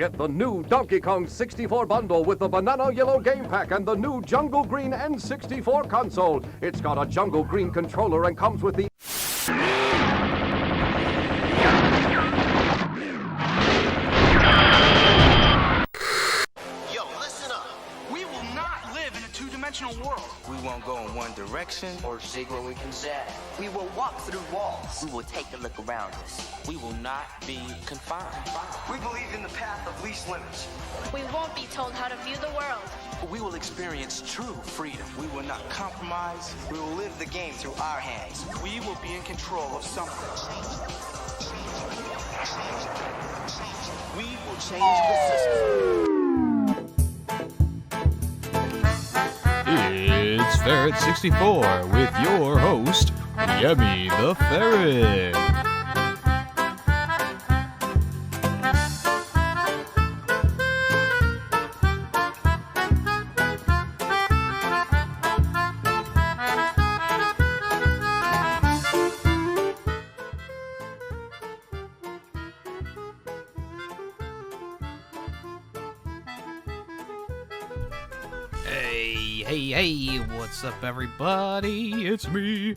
Get the new Donkey Kong 64 bundle with the banana yellow game pack and the new Jungle Green N64 console. It's got a Jungle Green controller and comes with the... World. We won't go in one direction or zig where we can zag. We will walk through walls. We will take a look around us. We will not be confined. We believe in the path of least limits. We won't be told how to view the world. We will experience true freedom. We will not compromise. We will live the game through our hands. We will be in control of something. We will change the system. It's Ferret64 with your host, YemmytheFerret. Hey, what's up, everybody? It's me.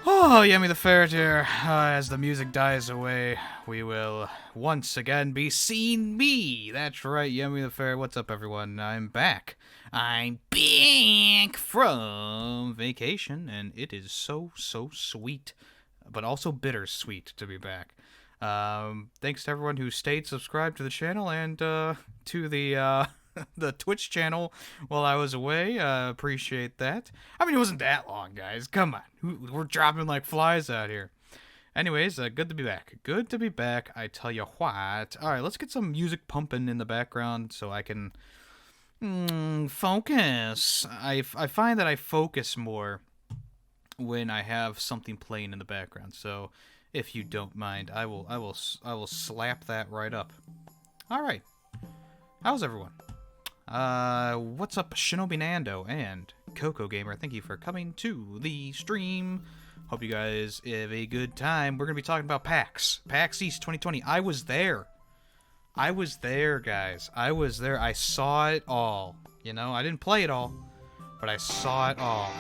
Oh, YemmytheFerret here. As the music dies away, we will once again be seeing me. That's right, YemmytheFerret. What's up, everyone? I'm back. I'm back from vacation, and it is so sweet, but also bittersweet to be back. Thanks to everyone who stayed subscribed to the channel and to the the Twitch channel while I was away. Appreciate that. I mean, it wasn't that long, guys. Come on. We're dropping like flies out here. Anyways, good to be back. Good to be back, I tell you what. Alright, let's get some music pumping in the background so I can focus. I find that I focus more when I have something playing in the background. So, if you don't mind, I will slap that right up. Alright. How's everyone? What's up, Shinobi Nando and Coco Gamer? Thank you for coming to the stream. Hope you guys have a good time. We're gonna be talking about PAX. PAX East 2020. I was there. I was there, guys. I was there. I saw it all. You know, I didn't play it all, but I saw it all.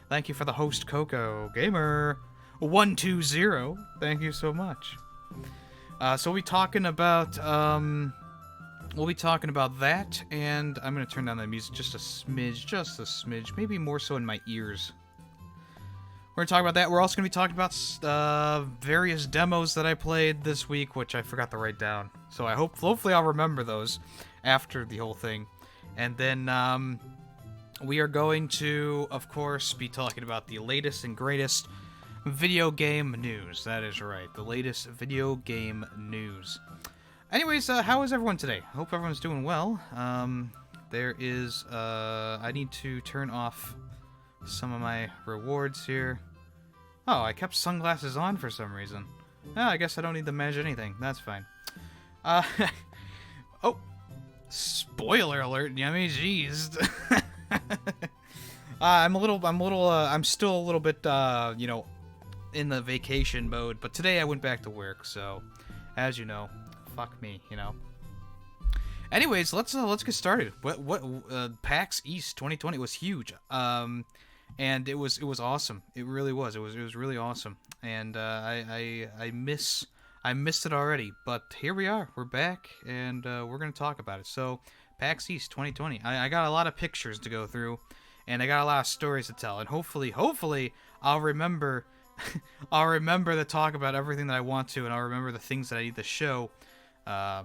Thank you for the host, Coco Gamer 120. Thank you so much. So we'll be talking about we'll be talking about that, and I'm going to turn down the music just a smidge, maybe more so in my ears. We're going to talk about that. We're also going to be talking about various demos that I played this week, which I forgot to write down. So hopefully I'll remember those after the whole thing. And then we are going to, of course, be talking about the latest and greatest video game news. That is right, the latest video game news. Anyways, how is everyone today? Hope everyone's doing well. There is, I need to turn off some of my rewards here. Oh, I kept sunglasses on for some reason. Oh, I guess I don't need to manage anything. That's fine. Oh, spoiler alert, Yummy, jeez. I'm still a little bit, you know, in the vacation mode, but today I went back to work, so, as you know, fuck me, you know. Anyways, let's get started. PAX East 2020 was huge, and it was awesome. It really was. It was really awesome, and I missed it already. But here we are. We're back, and we're gonna talk about it. So, PAX East 2020. I got a lot of pictures to go through, and I got a lot of stories to tell, and hopefully I'll remember. I'll remember to talk about everything that I want to, and I'll remember the things that I need to show,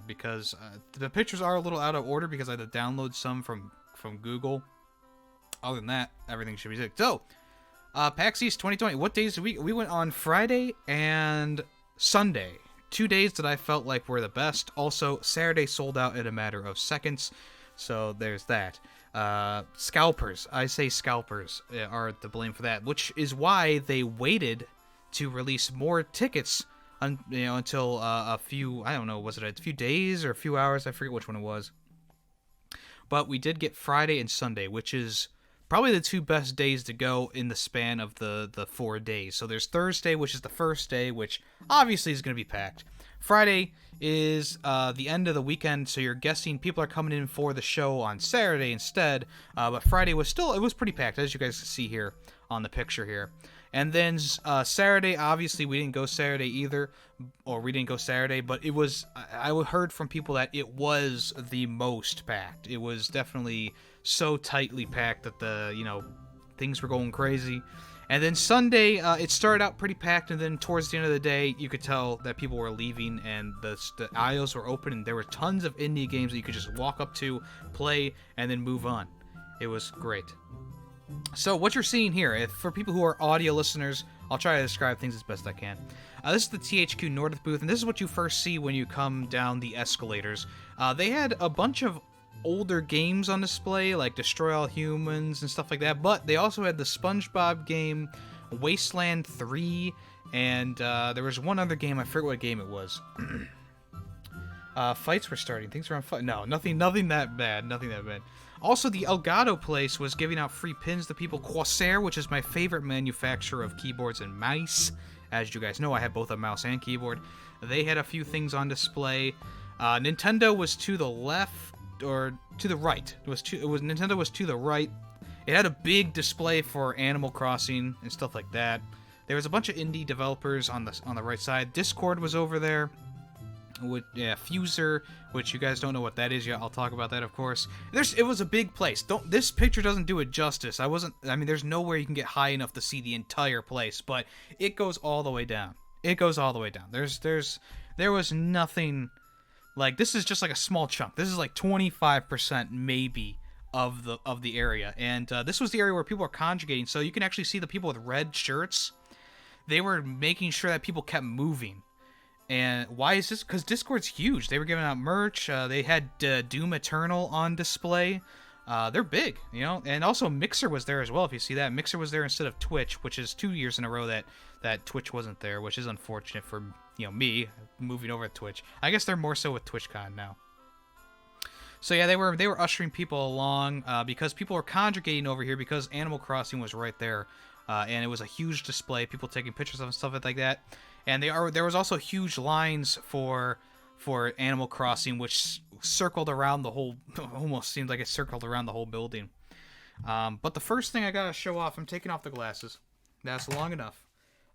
because the pictures are a little out of order because I had to download some from Google. Other than that, everything should be sick. So, PAX East 2020. What days we went on Friday and Sunday. 2 days that I felt like were the best. Also, Saturday sold out in a matter of seconds. So there's that. Scalpers, I say scalpers are to blame for that, which is why they waited to release more tickets until a few, I don't know, was it a few days or a few hours? I forget which one it was. But we did get Friday and Sunday, which is probably the two best days to go in the span of the 4 days. So there's Thursday, which is the first day, which obviously is going to be packed. Friday is the end of the weekend, so you're guessing people are coming in for the show on Saturday instead. But Friday was it was pretty packed, as you guys can see here on the picture here. And then Saturday, obviously we didn't go Saturday either, or we didn't go Saturday, but it was, I heard from people that it was the most packed. It was definitely so tightly packed that things were going crazy. And then Sunday, it started out pretty packed, and then towards the end of the day, you could tell that people were leaving, and the aisles were open, and there were tons of indie games that you could just walk up to, play, and then move on. It was great. So what you're seeing here, for people who are audio listeners, I'll try to describe things as best I can. This is the THQ Nordic booth, and this is what you first see when you come down the escalators. They had a bunch of older games on display, like Destroy All Humans and stuff like that, but they also had the SpongeBob game, Wasteland 3, and there was one other game, I forget what game it was. Fights were starting, things were on fire. No, nothing that bad, nothing that bad. Also, the Elgato place was giving out free pins to people. Corsair, which is my favorite manufacturer of keyboards and mice. As you guys know, I have both a mouse and keyboard. They had a few things on display. Nintendo was to the left, or to the right. Nintendo was to the right. It had a big display for Animal Crossing and stuff like that. There was a bunch of indie developers on the right side. Discord was over there. Fuser, which you guys don't know what that is yet. I'll talk about that, of course. It was a big place. This picture doesn't do it justice. There's nowhere you can get high enough to see the entire place, but it goes all the way down. It goes all the way down. There was nothing, like, this is just like a small chunk. This is like 25% maybe of the area, and this was the area where people were conjugating, so you can actually see the people with red shirts. They were making sure that people kept moving. And why is this? Because Discord's huge. They were giving out merch. They had Doom Eternal on display. They're big, And also Mixer was there as well, if you see that. Mixer was there instead of Twitch, which is 2 years in a row that Twitch wasn't there, which is unfortunate for, me moving over to Twitch. I guess they're more so with TwitchCon now. So yeah, they were ushering people along because people were congregating over here because Animal Crossing was right there. And it was a huge display, people taking pictures of and stuff like that. And there was also huge lines for Animal Crossing, which circled around the whole, almost seemed like it circled around the whole building. But the first thing I gotta show off, I'm taking off the glasses. That's long enough.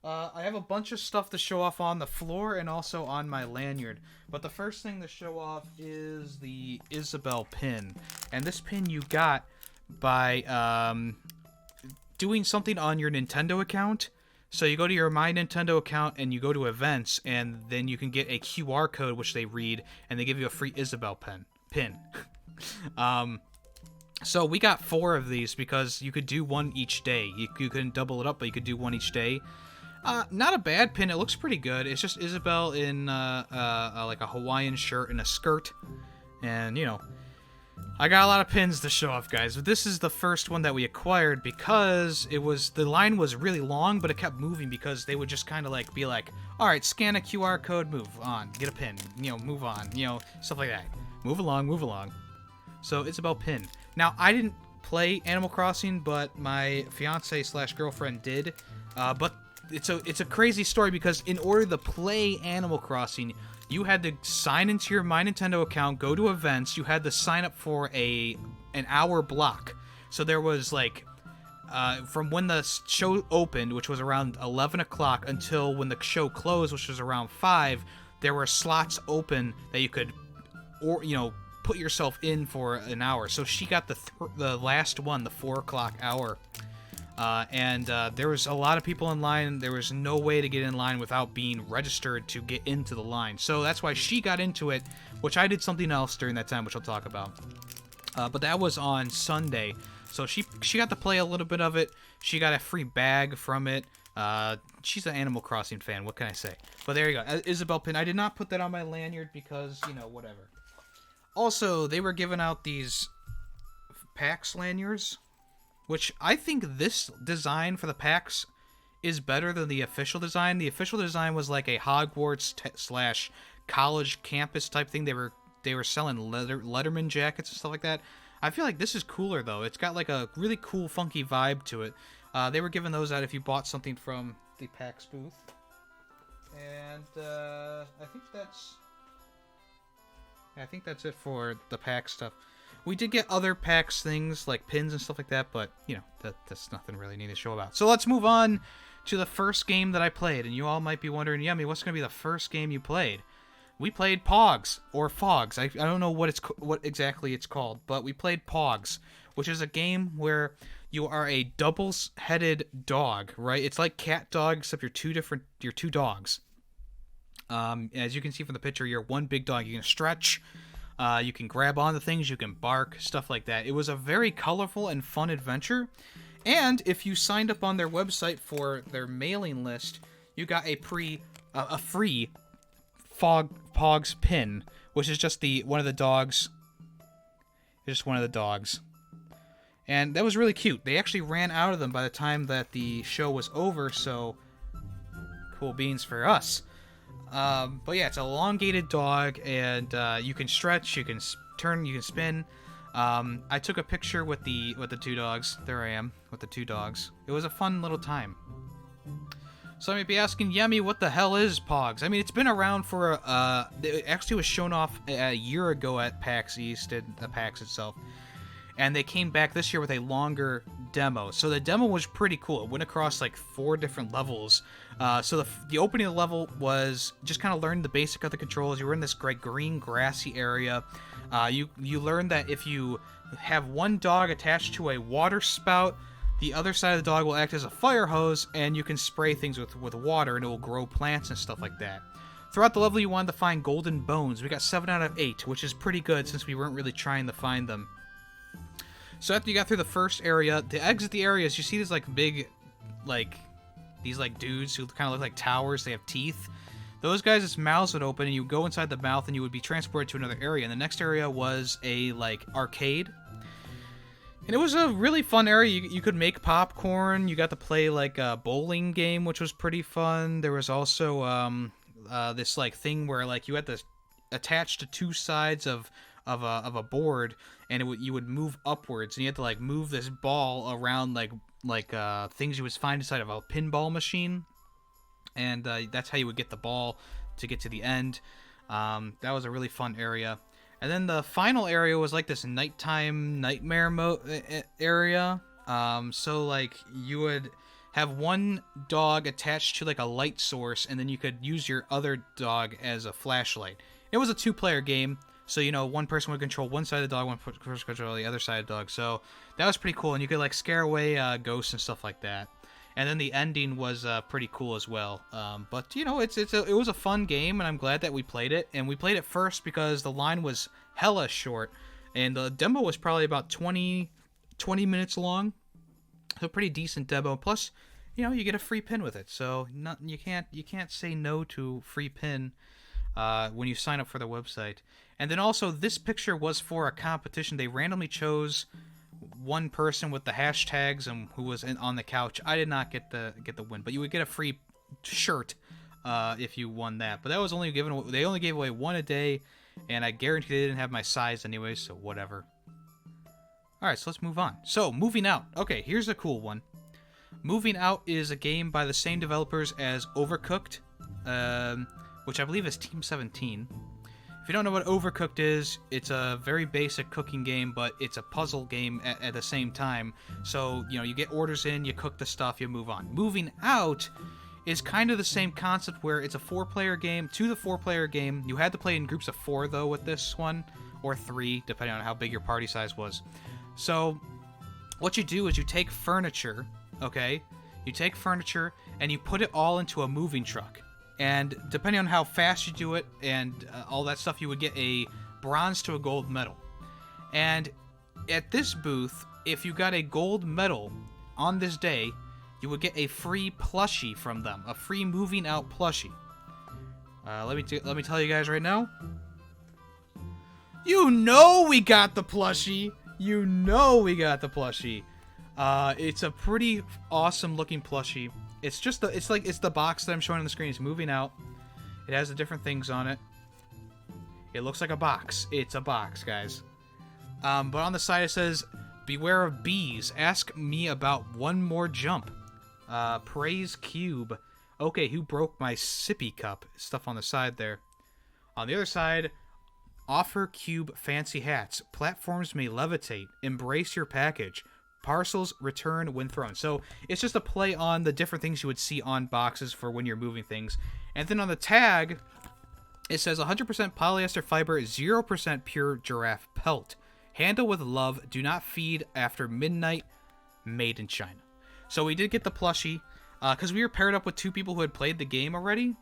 I have a bunch of stuff to show off on the floor and also on my lanyard. But the first thing to show off is the Isabelle pin. And this pin you got by doing something on your Nintendo account. So you go to your My Nintendo account and you go to events, and then you can get a QR code which they read, and they give you a free Isabelle pin. So we got 4 of these because you could do one each day. You couldn't double it up, but you could do one each day. Not a bad pin. It looks pretty good. It's just Isabelle in like a Hawaiian shirt and a skirt, and I got a lot of pins to show off, guys. But this is the first one that we acquired because the line was really long, but it kept moving because they would just kind of like be like, all right, scan a QR code, move on, get a pin, move on, stuff like that. Move along. So Isabelle pin. Now, I didn't play Animal Crossing, but my fiance/girlfriend did. But it's a crazy story because in order to play Animal Crossing, you had to sign into your My Nintendo account, go to events. You had to sign up for an hour block. So there was like, from when the show opened, which was around 11 o'clock, until when the show closed, which was around 5, there were slots open that you could, put yourself in for an hour. So she got the last one, the 4 o'clock hour. And there was a lot of people in line. There was no way to get in line without being registered to get into the line. So that's why she got into it, which I did something else during that time, which I'll talk about. But that was on Sunday. So she got to play a little bit of it. She got a free bag from it. She's an Animal Crossing fan. What can I say? But there you go. Isabelle pin. I did not put that on my lanyard because, whatever. Also, they were giving out these PAX lanyards, which I think this design for the PAX is better than the official design. The official design was like a Hogwarts / college campus type thing. They were selling Letterman jackets and stuff like that. I feel like this is cooler though. It's got like a really cool, funky vibe to it. They were giving those out if you bought something from the PAX booth. And I think that's it for the PAX stuff. We did get other PAX things like pins and stuff like that, but you know that's nothing really neat to show about. So let's move on to the first game that I played, and you all might be wondering, Yummy, what's gonna be the first game you played? We played Pogs or Fogs. I don't know what exactly it's called, but we played Pogs, which is a game where you are a double-headed dog, right? It's like cat dog, except you're two dogs. As you can see from the picture, you're one big dog. You can stretch, you can grab onto things, you can bark, stuff like that. It was a very colorful and fun adventure. And if you signed up on their website for their mailing list, you got a free Pogs pin, which is just one of the dogs. Just one of the dogs. And that was really cute. They actually ran out of them by the time that the show was over, so cool beans for us. But yeah, it's an elongated dog, and you can stretch, you can turn, you can spin. I took a picture with the two dogs. There I am with the two dogs. It was a fun little time. So I might be asking, Yummy, what the hell is Pogs? I mean, it's been around for it actually was shown off a year ago at PAX East, at the PAX itself. And they came back this year with a longer demo. So the demo was pretty cool. It went across like 4 different levels. So the opening of the level was just kind of learn the basic of the controls. You were in this great green grassy area. You learn that if you have one dog attached to a water spout, the other side of the dog will act as a fire hose, and you can spray things with water, and it will grow plants and stuff like that. Throughout the level, you wanted to find golden bones. We got 7 out of 8, which is pretty good since we weren't really trying to find them. So after you got through the first area, to exit the areas, you see these like big, these dudes who kind of look like towers. They have teeth. Those guys' mouths would open, and you would go inside the mouth, and you would be transported to another area. And the next area was a arcade. And it was a really fun area. You could make popcorn. You got to play a bowling game, which was pretty fun. There was also this thing where you had to attach to 2 sides of a board, and you would move upwards, and you had to move this ball around things you would find inside of a pinball machine, and that's how you would get the ball to get to the end. That was a really fun area. And then the final area was this nighttime nightmare area. So you would have one dog attached to a light source, and then you could use your other dog as a flashlight. It was a 2-player game, so one person would control one side of the dog, one person would control the other side of the dog. So that was pretty cool, and you could scare away ghosts and stuff like that. And then the ending was pretty cool as well. But it was a fun game, and I'm glad that we played it. And we played it first because the line was hella short, and the demo was probably about 20 minutes long. So pretty decent demo. Plus, you get a free pin with it. So you can't say no to free pin when you sign up for the website. And then also, this picture was for a competition. They randomly chose one person with the hashtags and who was on the couch. I did not get the win, but you would get a free shirt if you won that. But that was only they only gave away 1 a day, and I guarantee they didn't have my size anyway, so whatever. Alright, so let's move on. So, Moving Out. Okay, here's a cool one. Moving Out is a game by the same developers as Overcooked, which I believe is Team 17. If you don't know what Overcooked is, it's a very basic cooking game, but it's a puzzle game at the same time. So, you get orders in, you cook the stuff, you move on. Moving Out is kind of the same concept where it's a 4-player game. 4-player game. You had to play in groups of 4, though, with this one, or 3, depending on how big your party size was. So, what you do is you take furniture, okay? You take furniture, and you put it all into a moving truck. And depending on how fast you do it and all that stuff, you would get a bronze to a gold medal. And at this booth, if you got a gold medal on this day, you would get a free plushie from them, a free Moving Out plushie. Let me tell you guys right now. We got the plushie. We got the plushie. It's a pretty awesome looking plushie. It's just it's the box that I'm showing on the screen. It's Moving Out. It has the different things on it. It looks like a box. It's a box, guys. But on the side it says, "Beware of bees. Ask me about one more jump." Praise Cube Okay, who broke my sippy cup? Stuff on the side there. On the other side, offer cube fancy hats. Platforms may levitate. Embrace your package. Parcels return when thrown. So it's just a play on the different things you would see on boxes for when you're moving things. And then on the tag, it says 100% polyester fiber, 0% pure giraffe pelt. Handle with love. Do not feed after midnight. Made in China. So we did get the plushie because we were paired up with 2 people who had played the game already.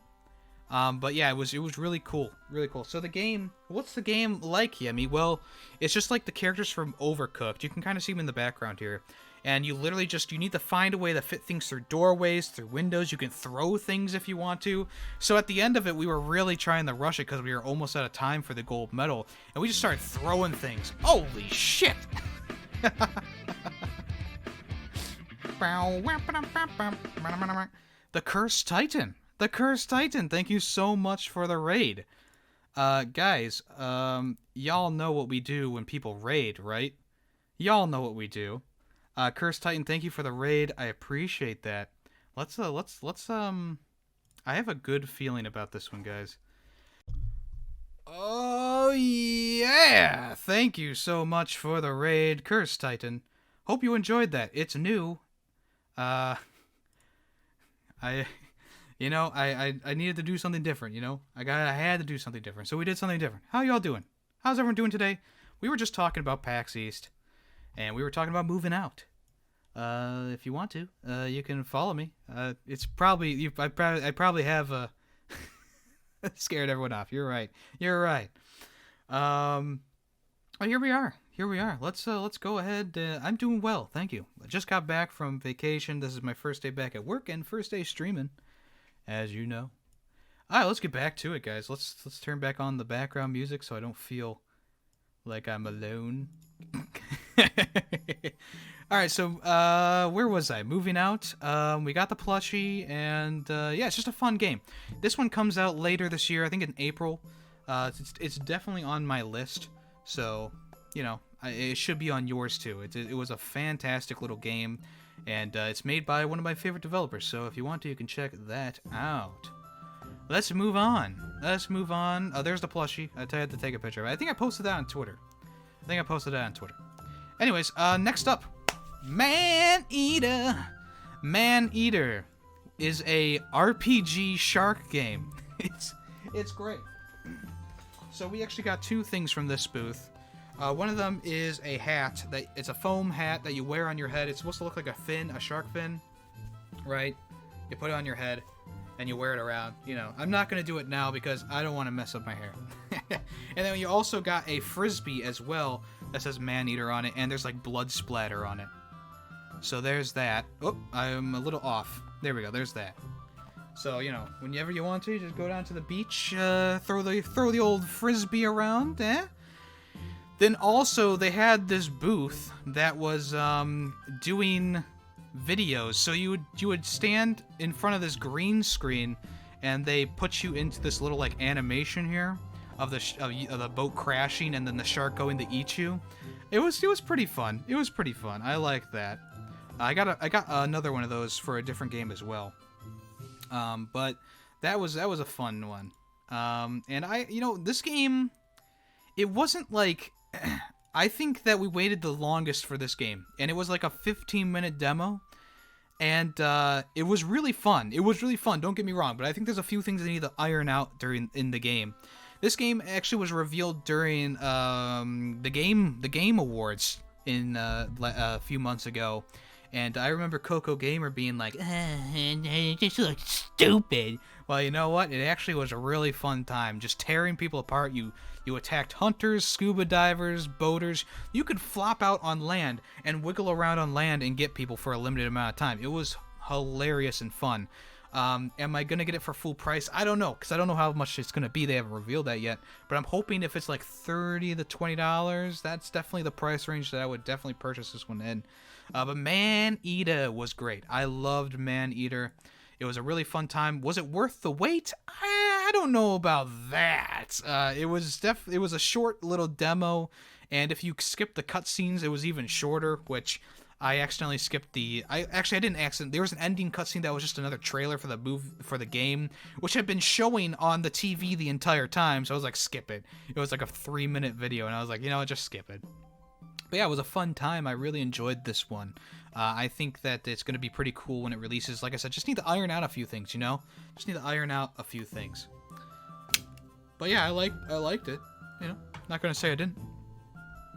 But yeah, it was really cool, really cool. So the game, what's the game like, Yemmy? Well, it's just like the characters from Overcooked. You can kind of see them in the background here, and you literally you need to find a way to fit things through doorways, through windows. You can throw things if you want to. So at the end of it, we were really trying to rush it because we were almost out of time for the gold medal, and we just started throwing things. Holy shit! The Cursed Titan. The Cursed Titan, thank you so much for the raid. Guys, y'all know what we do when people raid, right? Y'all know what we do. Cursed Titan, thank you for the raid. I appreciate that. Let's I have a good feeling about this one, guys. Oh, yeah! Thank you so much for the raid, Cursed Titan. Hope you enjoyed that. It's new. I needed to do something different, you know? I had to do something different, so we did something different. How y'all doing? How's everyone doing today? We were just talking about PAX East, and we were talking about moving out. If you want to, you can follow me. It's probably, I probably have, scared everyone off. You're right. Oh, here we are. Let's go ahead. I'm doing well, thank you. I just got back from vacation. This is my first day back at work and first day streaming, as you know. All right, let's get back to it, guys. Let's turn back on the background music so I don't feel like I'm alone. All right, so where was I? Moving out. We got the plushie, and yeah, it's just a fun game. This one comes out later this year, I think in April. It's definitely on my list, so you know, it should be on yours too. It was a fantastic little game, and it's made by one of my favorite developers, so if you want to, you can check that out. Let's move on. Oh, there's the plushie. I had to take a picture of it. I think I posted that on Twitter. Anyways, next up, Man-Eater. Man-Eater is a RPG shark game. It's great. So we actually got 2 things from this booth. One of them is a hat. It's a foam hat that you wear on your head. It's supposed to look like a fin, a shark fin, right? You put it on your head, and you wear it around. You know, I'm not going to do it now because I don't want to mess up my hair. And then you also got a frisbee as well that says Man-Eater on it, and there's like blood splatter on it. So there's that. Oh, I'm a little off. There we go, there's that. So, you know, whenever you want to, just go down to the beach, throw the old frisbee around, eh? Then also, they had this booth that was doing videos. So you would stand in front of this green screen, and they put you into this little like animation here of the boat crashing and then the shark going to eat you. It was pretty fun. I like that. I got another one of those for a different game as well. But that was a fun one. And this game, it wasn't like. I think that we waited the longest for this game, and it was like a 15-minute demo, and it was really fun. Don't get me wrong, but I think there's a few things they need to iron out in the game. This game actually was revealed during the game awards in a few months ago, and I remember Coco Gamer being like, "It just looks stupid." Well, you know what? It actually was a really fun time, just tearing people apart. You attacked hunters, scuba divers, boaters. You could flop out on land and wiggle around on land and get people for a limited amount of time. It was hilarious and fun. Am I going to get it for full price? I don't know, because I don't know how much it's going to be. They haven't revealed that yet. But I'm hoping if it's like $30 to $20, that's definitely the price range that I would definitely purchase this one in. But Man-Eater was great. I loved Man-Eater. It was a really fun time. Was it worth the wait? I don't know about that. It was a short little demo, and if you skip the cutscenes, it was even shorter, which I accidentally skipped the. I didn't accident. There was an ending cutscene that was just another trailer for the game, which had been showing on the TV the entire time. So I was like, skip it. It was like a 3-minute video, and I was like, you know what, just skip it. But yeah, it was a fun time. I really enjoyed this one. I think that it's going to be pretty cool when it releases. Like I said, just need to iron out a few things, you know? Just need to iron out a few things. But yeah, I liked it. You know, not going to say I didn't.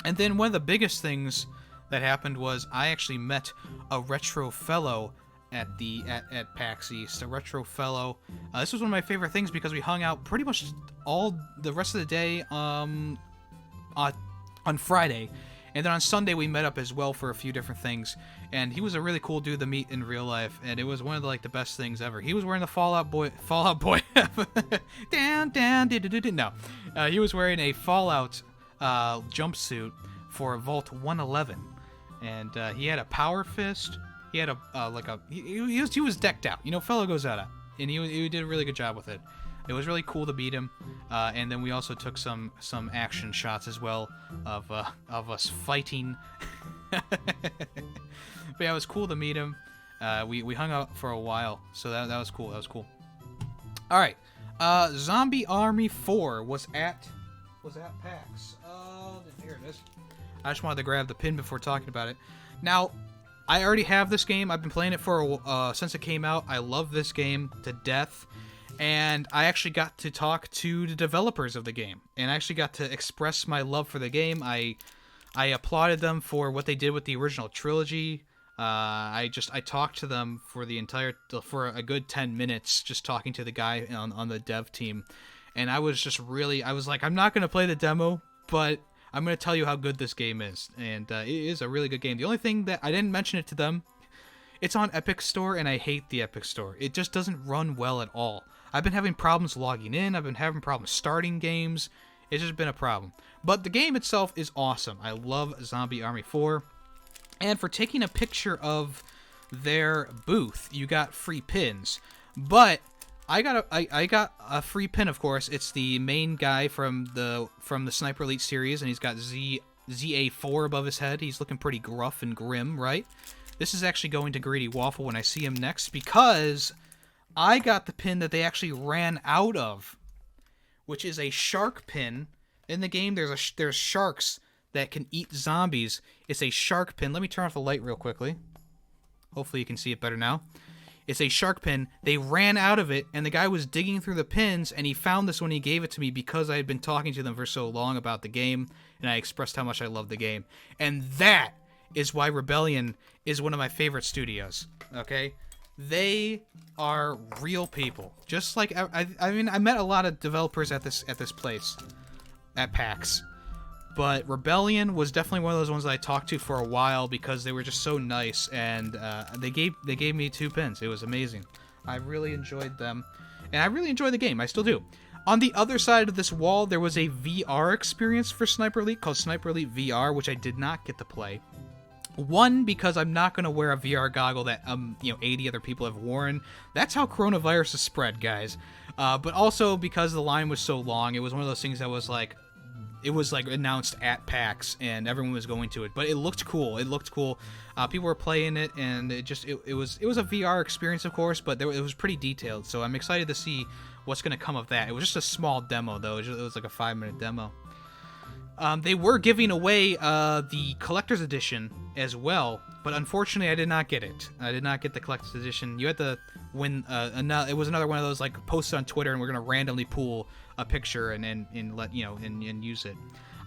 And then one of the biggest things that happened was I actually met a retro fellow at PAX East. A retro fellow. This was one of my favorite things because we hung out pretty much all the rest of the day on Friday. And then on Sunday we met up as well for a few different things, and he was a really cool dude to meet in real life, and it was one of the best things ever. He was wearing the Fallout Boy no, he was wearing a Fallout jumpsuit for Vault 111, and he had a power fist. He had he was decked out. You know, fellow goes out, and he did a really good job with it. It was really cool to meet him, and then we also took some action shots as well of us fighting. But yeah, it was cool to meet him. We hung out for a while, so that was cool. That was cool. All right, Zombie Army 4 was at PAX. Here it is. I just wanted to grab the pin before talking about it. Now, I already have this game. I've been playing it for since it came out. I love this game to death. And I actually got to talk to the developers of the game, and I actually got to express my love for the game. I applauded them for what they did with the original trilogy. I talked to them for a good 10 minutes, just talking to the guy on the dev team, and I was like, I'm not gonna play the demo, but I'm gonna tell you how good this game is, and it is a really good game. The only thing that I didn't mention it to them, it's on Epic Store, and I hate the Epic Store. It just doesn't run well at all. I've been having problems logging in. I've been having problems starting games. It's just been a problem. But the game itself is awesome. I love Zombie Army 4. And for taking a picture of their booth, you got free pins. But I got a free pin, of course. It's the main guy from the Sniper Elite series, and he's got ZA4 above his head. He's looking pretty gruff and grim, right? This is actually going to Greedy Waffle when I see him next, because I got the pin that they actually ran out of, which is a shark pin. In the game, there's sharks that can eat zombies. It's a shark pin. Let me turn off the light real quickly. Hopefully you can see it better now. It's a shark pin. They ran out of it, and the guy was digging through the pins, and he found this when he gave it to me because I had been talking to them for so long about the game, and I expressed how much I love the game. And that is why Rebellion is one of my favorite studios, okay? They are real people. Just like I mean, I met a lot of developers at this place, at PAX, but Rebellion was definitely one of those ones that I talked to for a while because they were just so nice, and they gave me 2 pins. It was amazing. I really enjoyed them, and I really enjoy the game. I still do. On the other side of this wall, there was a VR experience for Sniper Elite called Sniper Elite VR, which I did not get to play. One, because I'm not going to wear a VR goggle that 80 other people have worn. That's how coronavirus is spread, guys. But also because the line was so long, it was one of those things that was like, it was like announced at PAX and everyone was going to it. But it looked cool. It looked cool. People were playing it, and it was a VR experience, of course, but it was pretty detailed. So I'm excited to see what's going to come of that. It was just a small demo, though. It was like a 5-minute demo. They were giving away the collector's edition as well, but unfortunately I did not get it. I did not get the collector's edition. You had to win it was another one of those like posts on Twitter, and we're gonna randomly pull a picture and let and use it.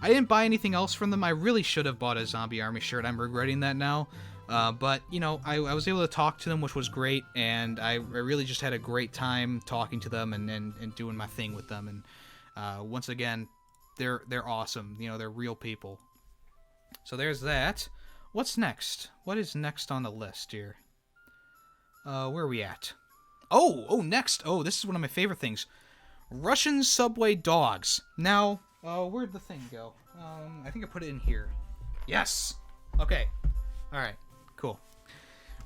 I didn't buy anything else from them. I really should have bought a Zombie Army shirt. I'm regretting that now. But I was able to talk to them, which was great, and I really just had a great time talking to them and doing my thing with them. And once again, they're awesome. They're real people. So there's that. What's next? What is next on the list here? Where are we at? Next. This is one of my favorite things. Russian subway dogs. Now, where'd the thing go? I think I put it in here. Yes. Okay. All right. Cool.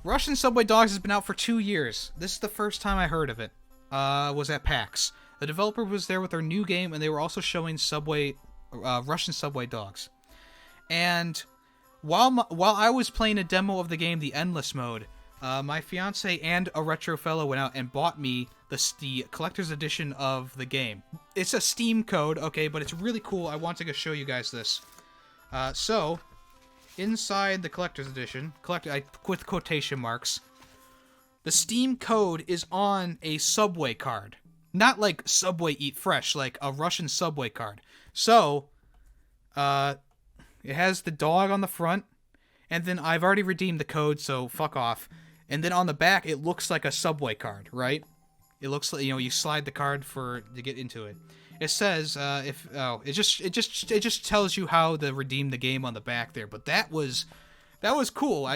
Russian subway dogs has been out for 2 years. This is the first time I heard of it. Was at PAX. The developer was there with their new game, and they were also showing Russian subway dogs. And while I was playing a demo of the game, the Endless Mode, my fiance and a retro fellow went out and bought me the collector's edition of the game. It's a Steam code, okay, but it's really cool. I wanted to show you guys this. So, inside the collector's edition, with quotation marks, the Steam code is on a Subway card. Not like Subway Eat Fresh, like a Russian Subway card. So, it has the dog on the front, and then I've already redeemed the code, so fuck off. And then on the back, it looks like a Subway card, right? It looks like, you slide the card to get into it. It says it just tells you how to redeem the game on the back there. But that was cool.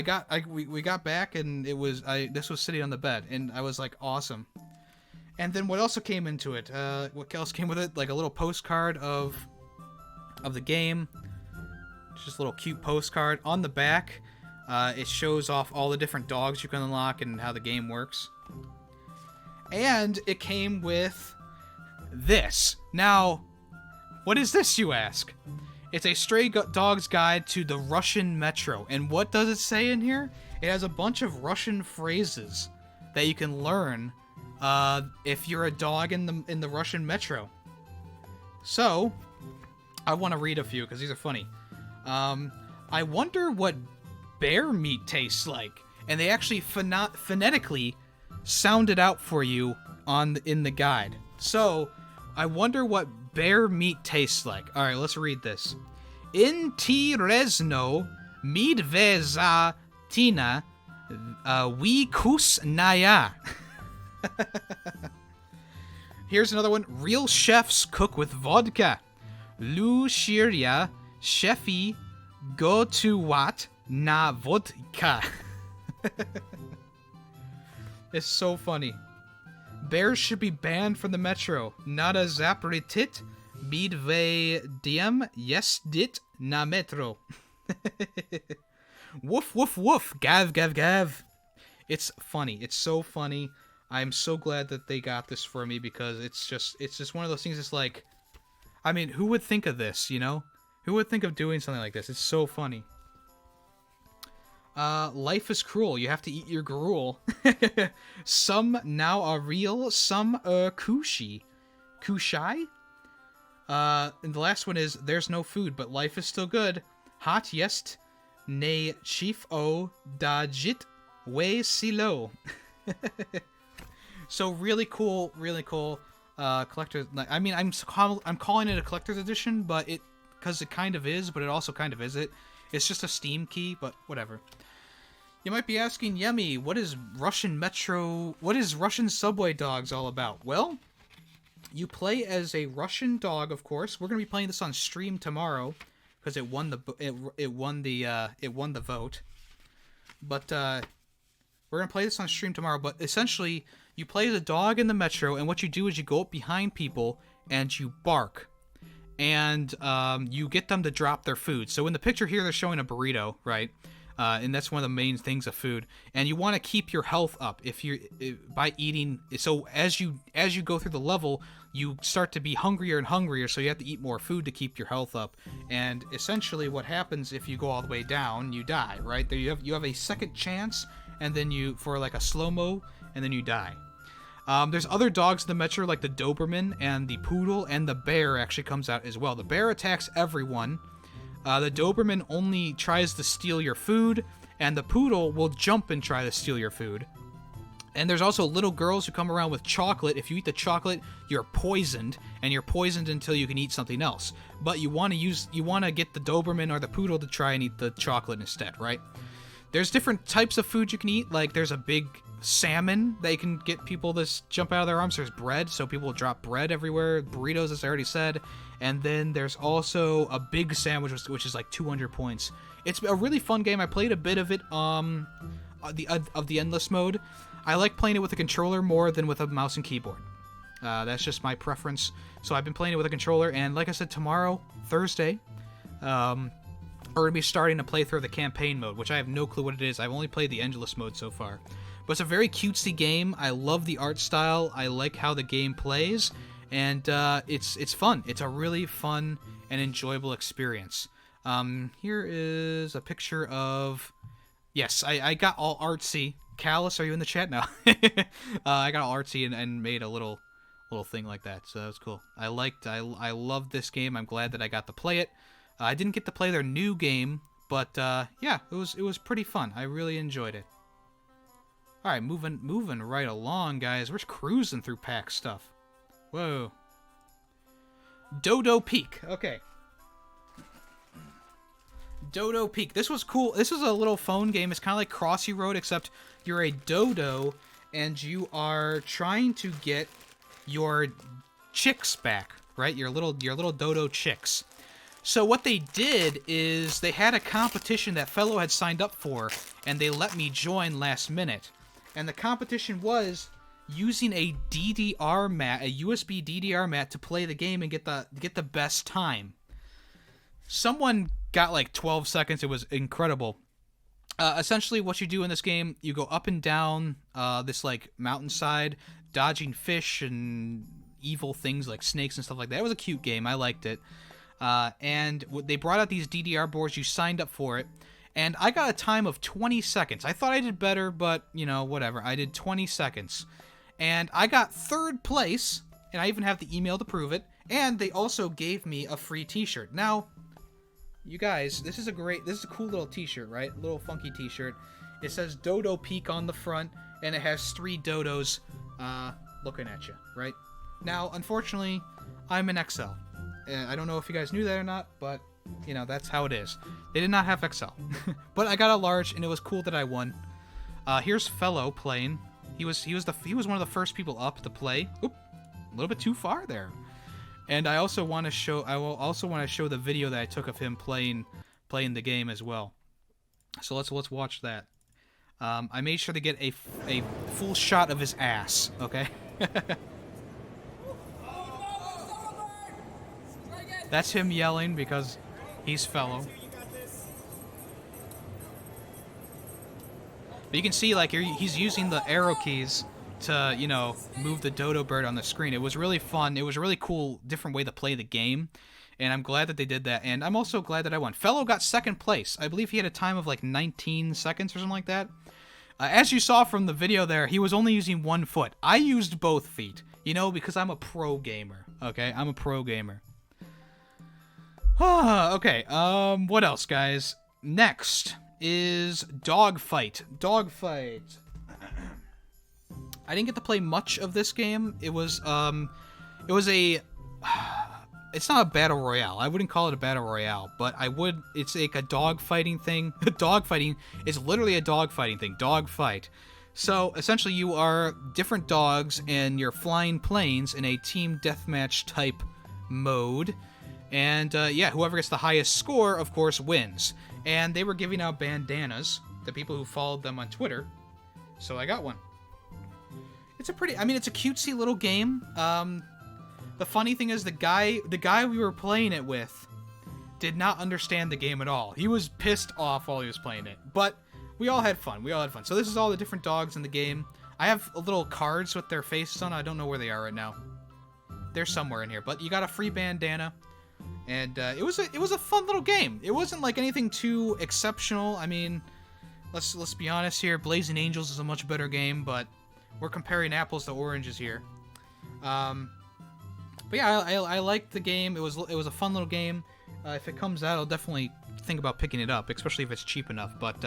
We got back, and this was sitting on the bed, and I was like, awesome. And then what also came into it? What else came with it? Like a little postcard of the game. Just a little cute postcard. On the back, it shows off all the different dogs you can unlock and how the game works. And it came with this. Now, what is this, you ask? It's a Stray Dog's Guide to the Russian Metro. And what does it say in here? It has a bunch of Russian phrases that you can learn if you're a dog in the Russian Metro. So, I want to read a few because these are funny. I wonder what bear meat tastes like. And they actually phonetically sound it out for you in the guide. So, I wonder what bear meat tastes like. Alright, let's read this. Interesno midveza tina wikusnaya. Here's another one. Real chefs cook with vodka. Lushirya shefi go to what na vodka. It's so funny. Bears should be banned from the metro. Nada zapritit midve diem yes dit na metro. Woof woof woof gav gav gav. It's funny. It's so funny. I'm so glad that they got this for me because it's just one of those things. It's like, I mean, who would think of this, Who would think of doing something like this? It's so funny. Life is cruel. You have to eat your gruel. Some now are real, some are kushai. And the last one is, there's no food, but life is still good. Hot jest, ne chief o dajit we silo. So really cool collector. I mean, I'm calling it a collector's edition, but because it kind of is, but it also kind of isn't. It's just a Steam key, but whatever. You might be asking, Yemmy, what is Russian Subway Dogs all about? Well, you play as a Russian dog, of course. We're gonna be playing this on stream tomorrow because it won the vote. But we're gonna play this on stream tomorrow. But essentially, you play as a dog in the metro, and what you do is you go up behind people and you bark. And you get them to drop their food. So in the picture here, they're showing a burrito, right? And that's one of the main things of food. And you want to keep your health up by eating. So as you go through the level, you start to be hungrier and hungrier. So you have to eat more food to keep your health up. And essentially, what happens if you go all the way down, you die, right? There you have a second chance, and then for like a slow-mo, and then you die. There's other dogs in the metro, like the Doberman and the Poodle, and the bear actually comes out as well. The bear attacks everyone. The Doberman only tries to steal your food, and the Poodle will jump and try to steal your food. And there's also little girls who come around with chocolate. If you eat the chocolate, you're poisoned, and you're poisoned until you can eat something else. But you want to get the Doberman or the Poodle to try and eat the chocolate instead, right? There's different types of food you can eat. Like there's a big salmon that you can get people to jump out of their arms. There's bread, so people will drop bread everywhere. Burritos, as I already said. And then there's also a big sandwich, which is like 200 points. It's a really fun game. I played a bit of it of the endless mode. I like playing it with a controller more than with a mouse and keyboard. That's just my preference. So I've been playing it with a controller, and like I said, tomorrow, Thursday, we're going to be starting a playthrough of the campaign mode, which I have no clue what it is. I've only played the endless mode so far. But it's a very cutesy game. I love the art style. I like how the game plays. And it's fun. It's a really fun and enjoyable experience. Here is a picture of... Yes, I got all artsy. Callus, are you in the chat now? I got all artsy and made a little thing like that, so that was cool. I loved this game. I'm glad that I got to play it. I didn't get to play their new game, but yeah, it was pretty fun. I really enjoyed it. All right, moving right along, guys. We're cruising through PAX stuff. Whoa. Dodo Peak. Okay. Dodo Peak. This was cool. This was a little phone game. It's kind of like Crossy Road, except you're a dodo, and you are trying to get your chicks back, right? Your little dodo chicks. So what they did is they had a competition that fellow had signed up for, and they let me join last minute. And the competition was using a DDR mat, a USB DDR mat, to play the game and get the best time. Someone got like 12 seconds. It was incredible. Essentially, what you do in this game, you go up and down this like mountainside, dodging fish and evil things like snakes and stuff like that. It was a cute game. I liked it. And they brought out these DDR boards. You signed up for it. And I got a time of 20 seconds. I thought I did better, but, you know, whatever. I did 20 seconds. And I got 3rd place, and I even have the email to prove it. And they also gave me a free t-shirt. Now, you guys, this is a cool little t-shirt, right? Little funky t-shirt. It says Dodo Peak on the front, and it has 3 dodos looking at you, right? Now, unfortunately, I'm an XL. I don't know if you guys knew that or not, but, you know, that's how it is. They did not have XL. But I got a large, and it was cool that I won. Here's Fellow playing. He was one of the first people up to play. Oop, a little bit too far there. And I will also want to show the video that I took of him playing the game as well. So let's watch that. I made sure to get a full shot of his ass, okay? That's him yelling because he's Fellow. But you can see, like, he's using the arrow keys to, you know, move the dodo bird on the screen. It was really fun. It was a really cool, different way to play the game. And I'm glad that they did that. And I'm also glad that I won. Fellow got 2nd place. I believe he had a time of, like, 19 seconds or something like that. As you saw from the video there, he was only using 1 foot. I used both feet, you know, because I'm a pro gamer, okay? I'm a pro gamer. Okay, what else, guys? Next is Dogfight. Dogfight. I didn't get to play much of this game. It's not a battle royale. I wouldn't call it a battle royale, but it's like a dogfighting thing. Dogfighting is literally a dogfighting thing. Dogfight. So, essentially, you are different dogs, and you're flying planes in a team deathmatch type mode. And, yeah, whoever gets the highest score, of course, wins. And they were giving out bandanas to people who followed them on Twitter. So I got one. It's a cutesy little game. The funny thing is the guy we were playing it with did not understand the game at all. He was pissed off while he was playing it. But we all had fun. So this is all the different dogs in the game. I have little cards with their faces on. I don't know where they are right now. They're somewhere in here. But you got a free bandana. And it was a fun little game. It wasn't like anything too exceptional. I mean, let's be honest here. Blazing Angels is a much better game, but we're comparing apples to oranges here. But yeah, I liked the game. It was a fun little game. If it comes out, I'll definitely think about picking it up, especially if it's cheap enough. But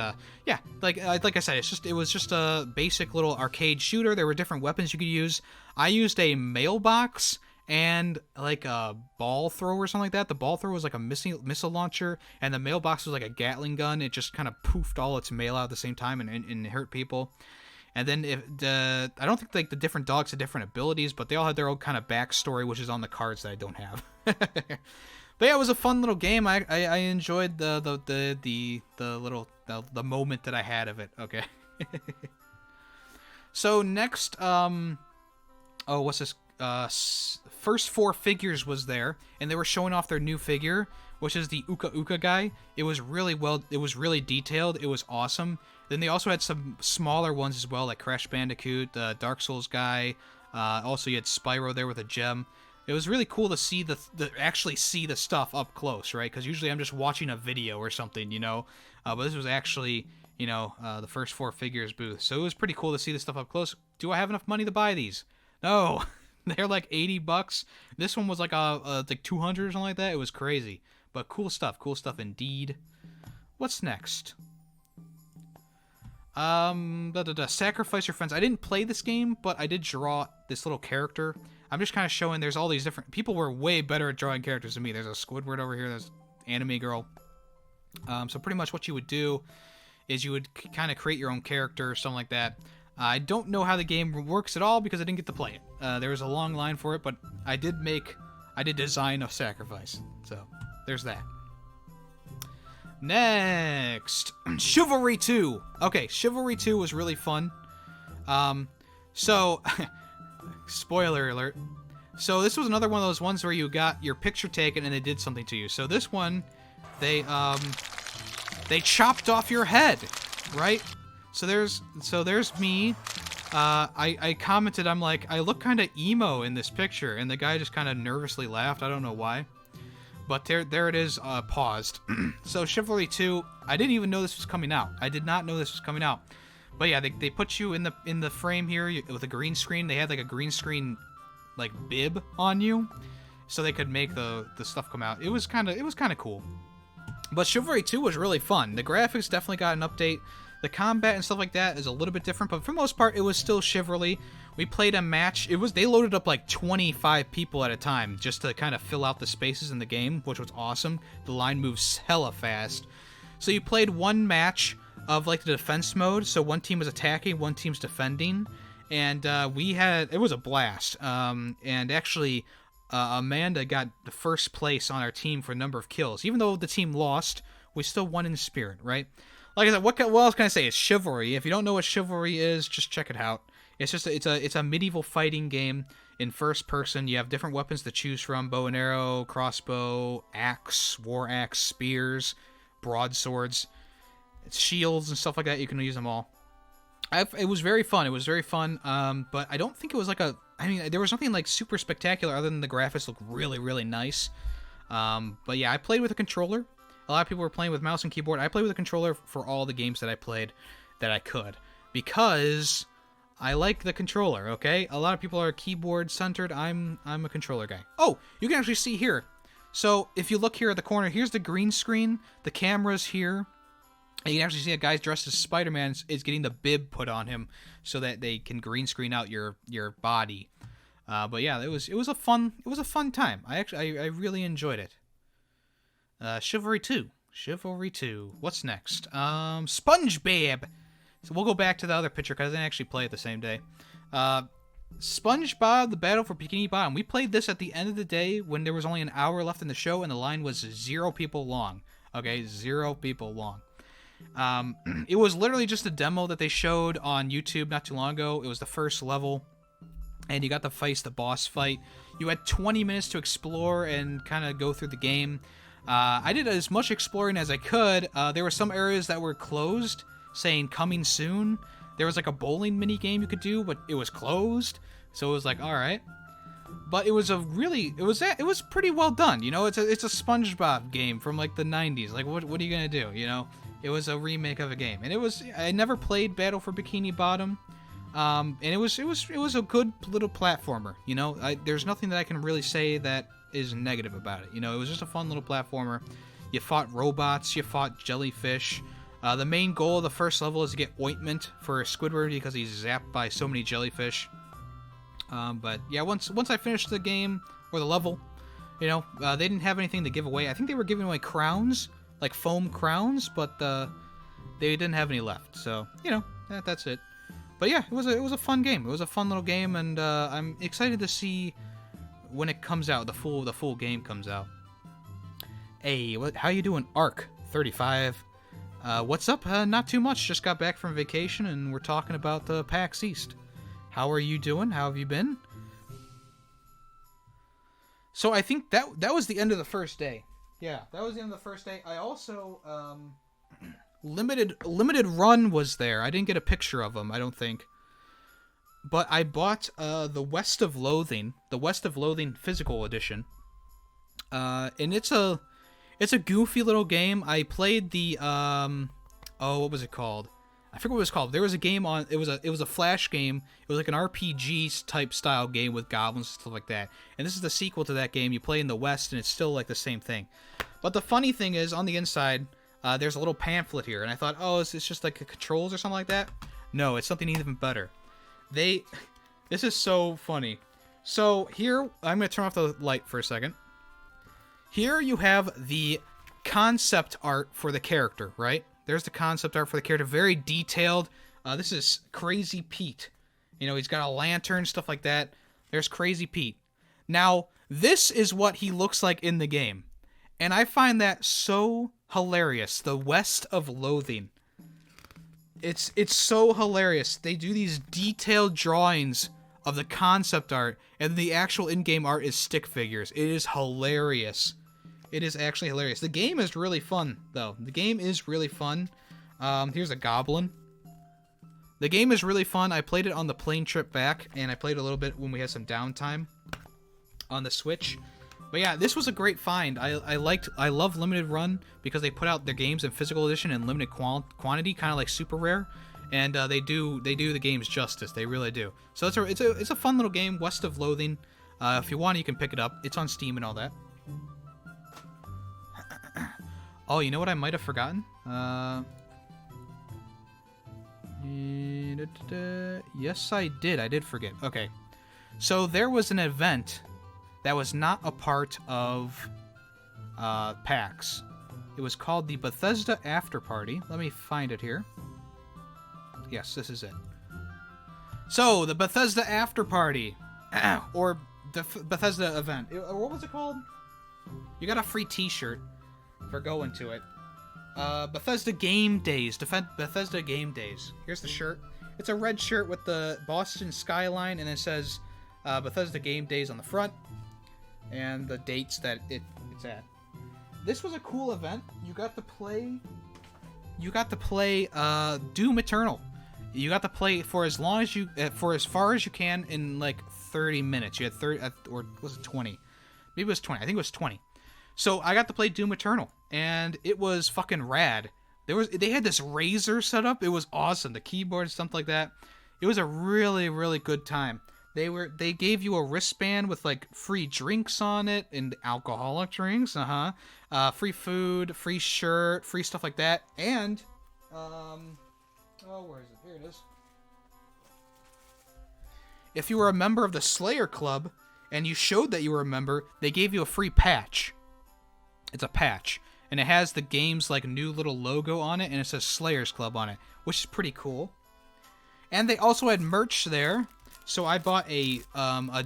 yeah, like I said, it was just a basic little arcade shooter. There were different weapons you could use. I used a mailbox and like a ball thrower or something like that. The ball thrower was like a missile launcher, and the mailbox was like a Gatling gun. It just kind of poofed all its mail out at the same time and hurt people. And then I don't think like the different dogs had different abilities, but they all had their own kind of backstory, which is on the cards that I don't have. But yeah, it was a fun little game. I enjoyed the moment that I had of it. Okay. So next, what's this? First Four Figures was there, and they were showing off their new figure, which is the Uka Uka guy. It was really detailed. It was awesome. Then they also had some smaller ones as well, like Crash Bandicoot, Dark Souls guy. Also, you had Spyro there with a gem. It was really cool to see actually see the stuff up close, right? Because usually I'm just watching a video or something, you know. But this was actually, you know, the first 4 figures booth. So it was pretty cool to see the stuff up close. Do I have enough money to buy these? No. They're like $80. This one was like like 200 or something like that. It was crazy. But cool stuff indeed. What's next? Sacrifice your friends. I didn't play this game, but I did draw this little character. I'm just kind of showing there's all these different... People were way better at drawing characters than me. There's a Squidward over here. There's anime girl. So pretty much what you would do is you would kind of create your own character or something like that. I don't know how the game works at all because I didn't get to play it. There was a long line for it, but I did design a sacrifice. So there's that. Next, Chivalry 2. Okay, Chivalry 2 was really fun. So, spoiler alert. So this was another one of those ones where you got your picture taken and they did something to you. So this one, they chopped off your head, right? So there's me. I commented, I'm like, I look kind of emo in this picture, and the guy just kind of nervously laughed. I don't know why. But there it is, paused. So Chivalry 2, I didn't even know this was coming out. I did not know this was coming out. But yeah, they put you in the frame here with a green screen. They had like a green screen like bib on you, so they could make the stuff come out. It was kind of cool. But Chivalry 2 was really fun. The graphics definitely got an update. The combat and stuff like that is a little bit different, but for the most part, it was still Chivalry. We played a match. They loaded up like 25 people at a time just to kind of fill out the spaces in the game, which was awesome. The line moves hella fast. So you played one match of like the defense mode. So one team was attacking, one team's defending, and it was a blast. And actually, Amanda got the first place on our team for number of kills. Even though the team lost, we still won in spirit, right? Like I said, what else can I say? It's Chivalry. If you don't know what Chivalry is, just check it out. It's just it's a medieval fighting game in first person. You have different weapons to choose from: bow and arrow, crossbow, axe, war axe, spears, broadswords, shields, and stuff like that. You can use them all. It was very fun. It was very fun. But I don't think it was like there was nothing like super spectacular other than the graphics look really, really nice. But yeah, I played with a controller. A lot of people were playing with mouse and keyboard. I played with a controller for all the games that I played that I could, because I like the controller, okay? A lot of people are keyboard-centered. I'm a controller guy. Oh, you can actually see here. So if you look here at the corner, here's the green screen. The camera's here. And you can actually see a guy dressed as Spider-Man is getting the bib put on him so that they can green screen out your body. But yeah, it was a fun time. I really enjoyed it. Chivalry 2. Chivalry 2. What's next? SpongeBob. So we'll go back to the other picture because I didn't actually play it the same day. SpongeBob: The Battle for Bikini Bottom. We played this at the end of the day when there was only an hour left in the show and the line was 0 people long. Okay, 0 people long. It was literally just a demo that they showed on YouTube not too long ago. It was the first level, and you got to face the boss fight. You had 20 minutes to explore and kind of go through the game. I did as much exploring as I could. There were some areas that were closed, saying coming soon. There was like a bowling mini game you could do, but it was closed. So it was like, all right. But it was it was pretty well done. You know, it's a SpongeBob game from like the 90s. Like what are you gonna do? You know, it was a remake of a game, and I never played Battle for Bikini Bottom. And it was a good little platformer. You know, there's nothing that I can really say that is negative about it. You know, it was just a fun little platformer. You fought robots, you fought jellyfish. The main goal of the first level is to get ointment for Squidward because he's zapped by so many jellyfish. But yeah, once I finished the game or the level, you know, they didn't have anything to give away. I think they were giving away crowns, like foam crowns, but they didn't have any left. So you know, that's it. But yeah, it was a fun game. It was a fun little game, and I'm excited to see when it comes out, the full game comes out. Hey, how you doing, Arc 35? What's up? Not too much. Just got back from vacation, and we're talking about the PAX East. How are you doing? How have you been? So I think that was the end of the first day. Yeah, that was the end of the first day. I also limited run was there. I didn't get a picture of him, I don't think. but I bought the West of Loathing physical edition. And it's a goofy little game. I played the what was it called? I forget what it was called. There was a game on. It was a Flash game. It was like an RPG type style game with goblins and stuff like that. And this is the sequel to that game. You play in the West, and it's still like the same thing. But the funny thing is, on the inside, there's a little pamphlet here, and I thought, oh, it's just like the controls or something like that. No, it's something even better. This is so funny. So here, I'm gonna turn off the light for a second. Here you have the concept art for the character, right? There's the concept art for the character, very detailed. This is Crazy Pete. You know, he's got a lantern, stuff like that. There's Crazy Pete. Now, this is what he looks like in the game. And I find that so hilarious. The West of Loathing. It's so hilarious. They do these detailed drawings of the concept art, and the actual in-game art is stick figures. It is hilarious. It is actually hilarious. The game is really fun, though. The game is really fun. Here's a goblin. The game is really fun. I played it on the plane trip back, and I played a little bit when we had some downtime on the Switch. But yeah, this was a great find. I love Limited Run because they put out their games in physical edition and limited quantity, kind of like Super Rare, and they do the games justice. They really do. So it's a fun little game, West of Loathing. If you want, you can pick it up. It's on Steam and all that. Oh, you know what I might have forgotten? Yes, I did. I did forget. Okay. So there was an event that was not a part of PAX. It was called the Bethesda After Party. Let me find it here. Yes, this is it. So, the Bethesda After Party. Or the Bethesda event. What was it called? You got a free t-shirt for going to it. Bethesda Game Days. Bethesda Game Days. Here's the shirt. It's a red shirt with the Boston skyline, and it says Bethesda Game Days on the front, and the dates that it's at. This was a cool event. You got to play Doom Eternal. You got to play for as far as you can in like 30 minutes. You had 30, or was it 20? Maybe it was 20. I think it was 20. So I got to play Doom Eternal, and it was fucking rad. They had this Razer set up. It was awesome. The keyboard, stuff like that. It was a really, really good time. They gave you a wristband with like free drinks on it, and alcoholic drinks, free food, free shirt, free stuff like that, and where is it? Here it is. If you were a member of the Slayer Club and you showed that you were a member, they gave you a free patch. It's a patch, and it has the game's like new little logo on it, and it says Slayers Club on it, which is pretty cool. And they also had merch there. So I bought a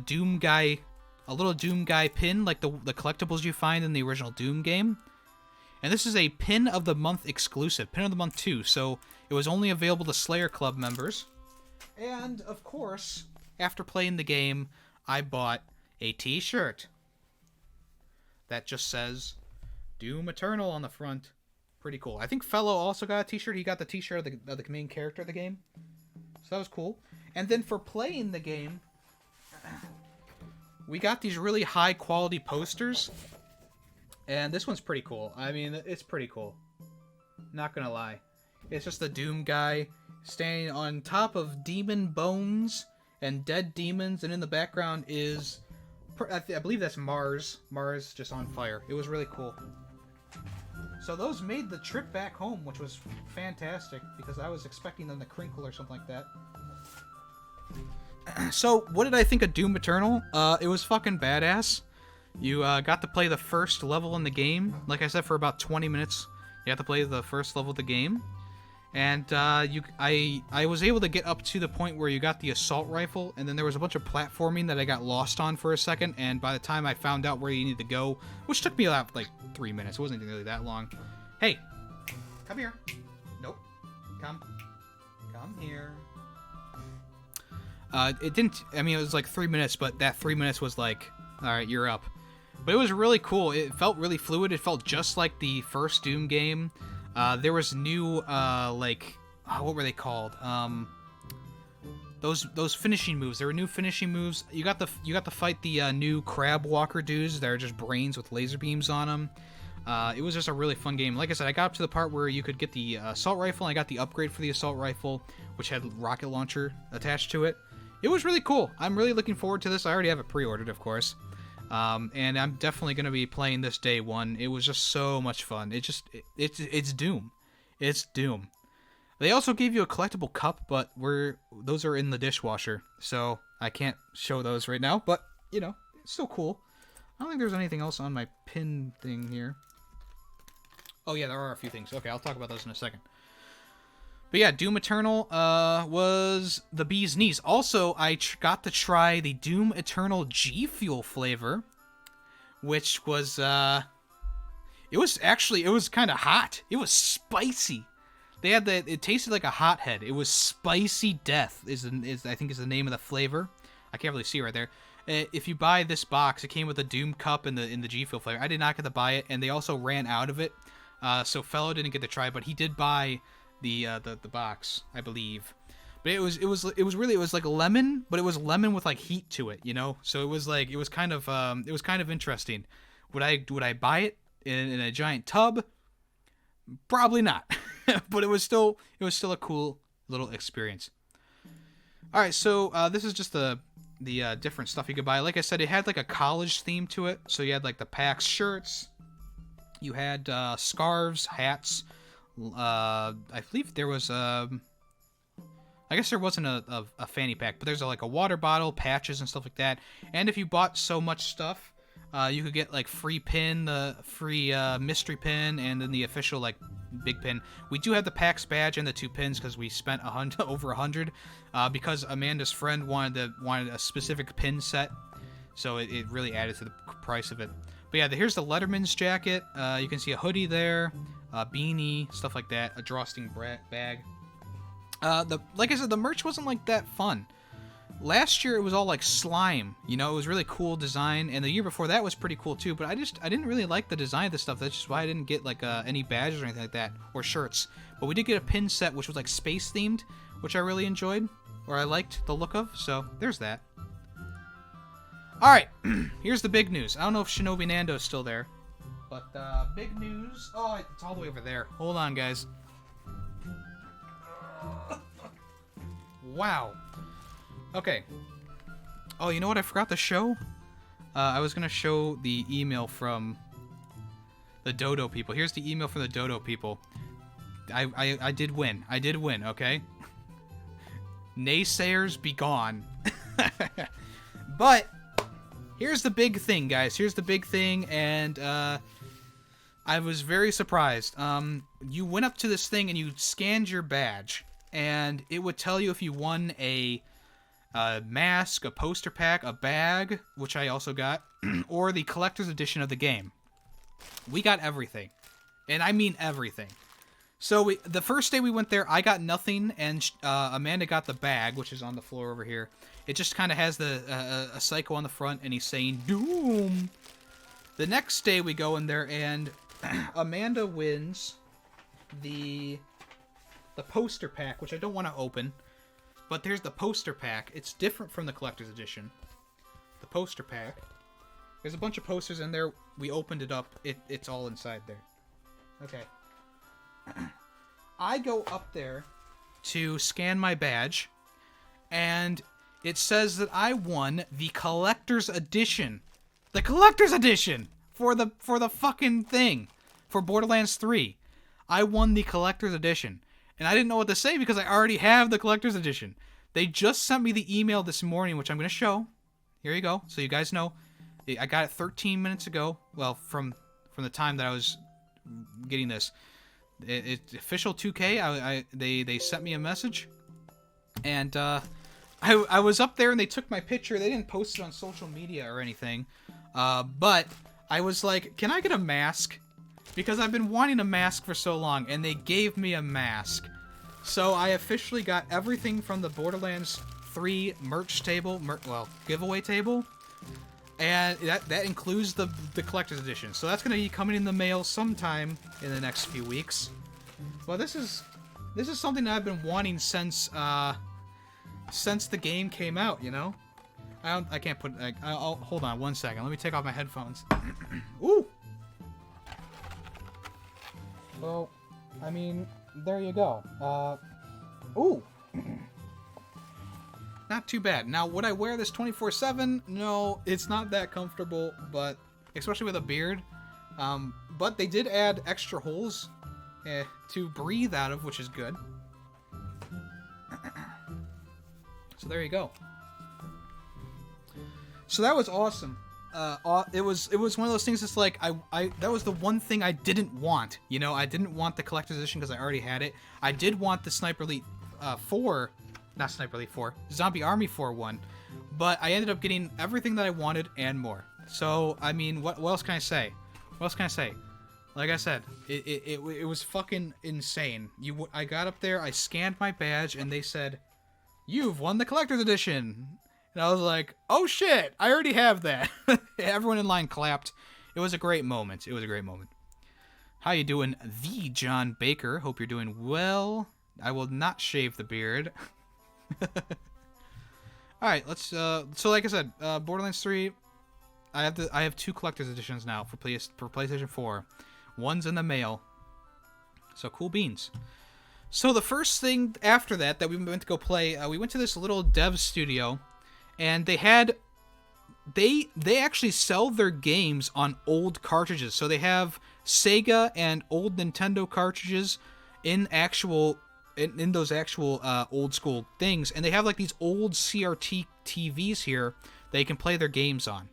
Doom Guy, a little Doom Guy pin, like the collectibles you find in the original Doom game. And this is a Pin of the Month exclusive, Pin of the Month 2, so it was only available to Slayer Club members. And, of course, after playing the game, I bought a t-shirt that just says Doom Eternal on the front. Pretty cool. I think Fellow also got a t-shirt. He got the t-shirt of the main character of the game. So that was cool. And then for playing the game, we got these really high quality posters. And this one's pretty cool. I mean, it's pretty cool. Not gonna lie. It's just the Doom guy standing on top of demon bones and dead demons. And in the background is, I believe that's Mars. Mars just on fire. It was really cool. So those made the trip back home, which was fantastic. Because I was expecting them to crinkle or something like that. So, what did I think of Doom Eternal? It was fucking badass. You got to play the first level in the game. Like I said, for about 20 minutes, you got to play the first level of the game. And I was able to get up to the point where you got the assault rifle, and then there was a bunch of platforming that I got lost on for a second, and by the time I found out where you need to go, which took me about like 3 minutes, it wasn't really that long. Hey, come here. Nope. Come here. It didn't, I mean, it was like 3 minutes, but that 3 minutes was like, alright, you're up. But it was really cool. It felt really fluid. It felt just like the first Doom game. There was new, what were they called? those finishing moves. There were new finishing moves. You got to fight the new crab walker dudes that are just brains with laser beams on them. It was just a really fun game. Like I said, I got up to the part where you could get the assault rifle. And I got the upgrade for the assault rifle, which had rocket launcher attached to it. It was really cool. I'm really looking forward to this. I already have it pre-ordered, of course. And I'm definitely going to be playing this day one. It was just so much fun. It's Doom. It's Doom. They also gave you a collectible cup, but those are in the dishwasher, so I can't show those right now. But, you know, it's still cool. I don't think there's anything else on my pin thing here. Oh, yeah, there are a few things. Okay, I'll talk about those in a second. But yeah, Doom Eternal was the bee's knees. Also, I got to try the Doom Eternal G Fuel flavor, which was, it was kind of hot. It was spicy. They had it tasted like a hothead. It was Spicy Death I think is the name of the flavor. I can't really see right there. If you buy this box, it came with a Doom cup in the G Fuel flavor. I did not get to buy it, and they also ran out of it. So Fellow didn't get to try, but he did buy the box, I believe. But it was like lemon, but it was lemon with like heat to it, you know. So it was kind of interesting. Would I buy it in a giant tub? Probably not. But it was still a cool little experience. All right, so this is just the different stuff you could buy. Like I said, it had like a college theme to it. So you had like the PAX shirts. You had scarves, hats. I believe there was I guess there wasn't a fanny pack, but there's like a water bottle, patches, and stuff like that. And if you bought so much stuff, you could get like free pin, the free mystery pin, and then the official like big pin. We do have the PAX badge and the 2 pins because we spent over 100 because Amanda's friend wanted a specific pin set, so it really added to the price of it. But yeah, here's the Letterman's jacket. You can see a hoodie there, a beanie, stuff like that, a drawstring bag. Like I said, the merch wasn't like that fun. Last year it was all like slime, you know, it was really cool design, and the year before that was pretty cool too, but I didn't really like the design of the stuff. That's just why I didn't get like any badges or anything like that, or shirts. But we did get a pin set which was like space themed, which I really enjoyed, or I liked the look of, so there's that. Alright, here's the big news. I don't know if Shinobi Nando's still there, but big news. Oh, it's all the way over there. Hold on, guys. Wow. Okay. Oh, you know what I forgot to show? I was going to show the email from the Dodo people. Here's the email from the Dodo people. I did win. I did win, okay? Naysayers be gone. But here's the big thing, guys. Here's the big thing, and I was very surprised. You went up to this thing and you scanned your badge, and it would tell you if you won a mask, a poster pack, a bag, which I also got, or the collector's edition of the game. We got everything, and I mean everything. So the first day we went there, I got nothing, and Amanda got the bag, which is on the floor over here. It just kind of has a psycho on the front, and he's saying Doom. The next day we go in there, and Amanda wins the poster pack, which I don't want to open. But there's the poster pack. It's different from the collector's edition. The poster pack. There's a bunch of posters in there. We opened it up. It's all inside there. Okay. I go up there to scan my badge, and it says that I won the collector's edition. The collector's edition for the fucking thing for Borderlands 3. I won the collector's edition. And I didn't know what to say because I already have the collector's edition. They just sent me the email this morning, which I'm going to show. Here you go. So you guys know. I got it 13 minutes ago. Well, from the time that I was getting this. It's official 2K. They sent me a message. And I was up there and they took my picture. They didn't post it on social media or anything. But I was like, can I get a mask? Because I've been wanting a mask for so long, and they gave me a mask. So I officially got everything from the Borderlands 3 merch table, giveaway table. And that includes the collector's edition. So that's going to be coming in the mail sometime in the next few weeks. Well, this is something that I've been wanting since since the game came out, you know? I can't put... I'll hold on 1 second. Let me take off my headphones. Ooh! Well, I mean, there you go. Ooh! Not too bad. Now, would I wear this 24/7? No, it's not that comfortable, but... Especially with a beard. But they did add extra holes to breathe out of, which is good. So there you go. So that was awesome. It was one of those things that's like, that was the one thing I didn't want. You know, I didn't want the collector's edition because I already had it. I did want the Sniper Elite 4, not Sniper Elite 4, Zombie Army 4 one. But I ended up getting everything that I wanted and more. So, I mean, what else can I say? What else can I say? Like I said, it was fucking insane. I got up there, I scanned my badge, and they said, "You've won the collector's edition." And I was like, "Oh shit, I already have that." Everyone in line clapped. It was a great moment. It was a great moment. How you doing, the John Baker? Hope you're doing well. I will not shave the beard. All right, let's. So like I said, Borderlands 3. I have 2 collector's editions now for PlayStation 4. One's in the mail. So cool beans. So the first thing after that we went to go play, we went to this little dev studio, and they actually sell their games on old cartridges. So they have Sega and old Nintendo cartridges in those actual old school things, and they have like these old CRT TVs here that you can play their games on.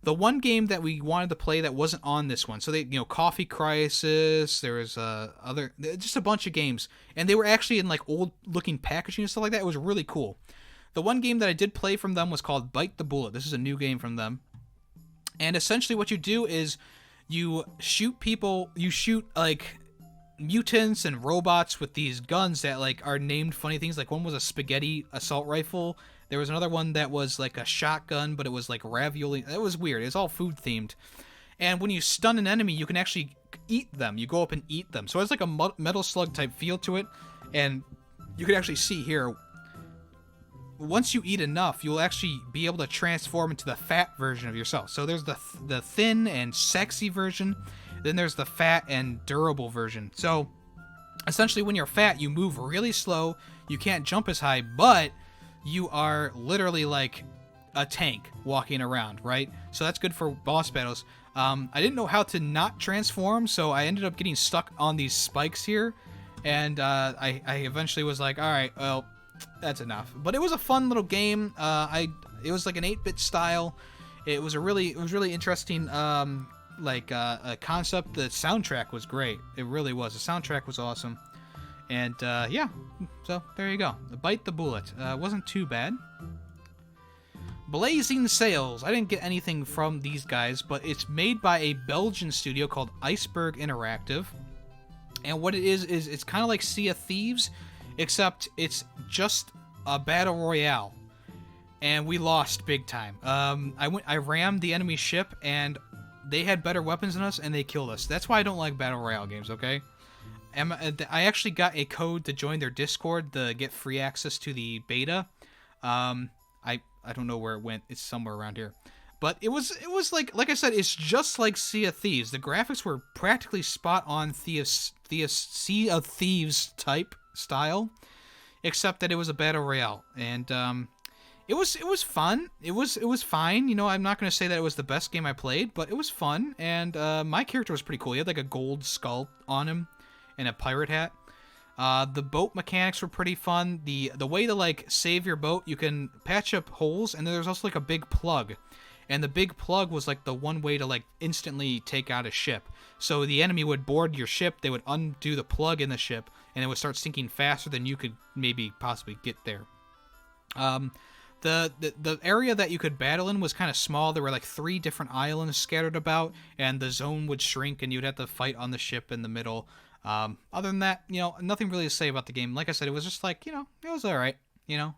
The one game that we wanted to play that wasn't on this one, so they, Coffee Crisis, there was just a bunch of games, and they were actually in like old looking packaging and stuff like that. It was really cool. The one game that I did play from them was called Bite the Bullet. This is a new game from them, and essentially what you do is you shoot people, you shoot like mutants and robots with these guns that like are named funny things. Like one was a spaghetti assault rifle. There was another one that was like a shotgun, but it was like ravioli. It was weird. It was all food themed. And when you stun an enemy, you can actually eat them. You go up and eat them. So it's like a Metal Slug type feel to it. And you can actually see here, once you eat enough, you'll actually be able to transform into the fat version of yourself. So there's the thin and sexy version. Then there's the fat and durable version. So essentially when you're fat, you move really slow. You can't jump as high, but you are literally like a tank walking around, right? So that's good for boss battles. I didn't know how to not transform, so I ended up getting stuck on these spikes here. And I eventually was like, all right, well, that's enough. But it was a fun little game. It was like an 8-bit style. It was really interesting a concept. The soundtrack was great. It really was. The soundtrack was awesome. And yeah, so there you go. Bite the Bullet. Wasn't too bad. Blazing Sails. I didn't get anything from these guys, but it's made by a Belgian studio called Iceberg Interactive. And what it is it's kind of like Sea of Thieves, except it's just a battle royale. And we lost big time. I rammed the enemy ship, and they had better weapons than us, and they killed us. That's why I don't like battle royale games, okay? I actually got a code to join their Discord to get free access to the beta. I don't know where it went. It's somewhere around here. But it was like I said, it's just like Sea of Thieves. The graphics were practically spot on Sea of Thieves type style, except that it was a battle royale, and it was fun. It was fine. I'm not going to say that it was the best game I played, but it was fun, and my character was pretty cool. He had like a gold skull on him and a pirate hat. The boat mechanics were pretty fun. The way to like save your boat, you can patch up holes, and there's also like a big plug. And the big plug was like the one way to like instantly take out a ship. So the enemy would board your ship, they would undo the plug in the ship, and it would start sinking faster than you could maybe possibly get there. The area that you could battle in was kind of small. There were like 3 different islands scattered about, and the zone would shrink, and you'd have to fight on the ship in the middle. Other than that, nothing really to say about the game. Like I said, it was just like, it was all right. It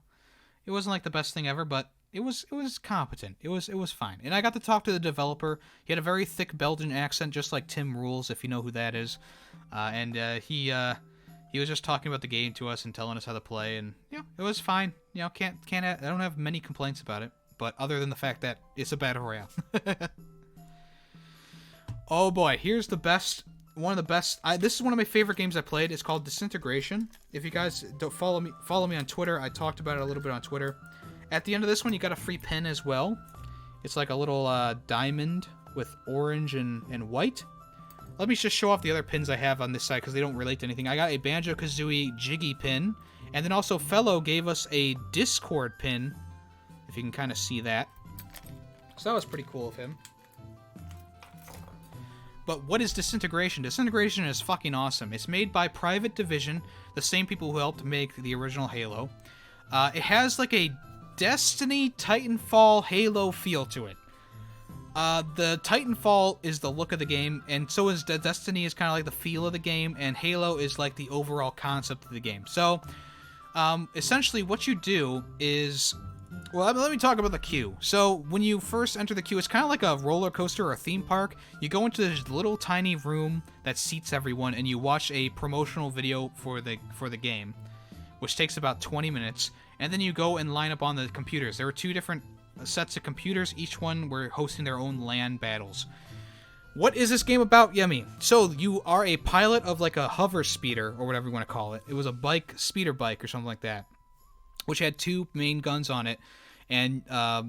wasn't like the best thing ever, but it was competent. It was fine. And I got to talk to the developer. He had a very thick Belgian accent, just like Tim Rules, if you know who that is. And he He was just talking about the game to us and telling us how to play, and it was fine. I don't have many complaints about it, but other than the fact that it's a battle royale. Oh boy, here's the best. One of the best. This is one of my favorite games I played. It's called Disintegration. If you guys don't follow me on Twitter. I talked about it a little bit on Twitter. At the end of this one, you got a free pin as well. It's like a little diamond with orange and white. Let me just show off the other pins I have on this side because they don't relate to anything. I got a Banjo-Kazooie Jiggy pin, and then also Fellow gave us a Discord pin, if you can kind of see that. So that was pretty cool of him. But what is Disintegration? Disintegration is fucking awesome. It's made by Private Division, the same people who helped make the original Halo. It has like a Destiny Titanfall Halo feel to it. The Titanfall is the look of the game, and so is Destiny is kind of like the feel of the game, and Halo is like the overall concept of the game. So, essentially what you do is... Well, let me talk about the queue. So, when you first enter the queue, it's kind of like a roller coaster or a theme park. You go into this little tiny room that seats everyone, and you watch a promotional video for the game, which takes about 20 minutes. And then you go and line up on the computers. There were 2 different sets of computers. Each one were hosting their own LAN battles. What is this game about, Yemmy? So, you are a pilot of like a hover speeder, or whatever you want to call it. It was a speeder bike, or something like that, which had 2 main guns on it. And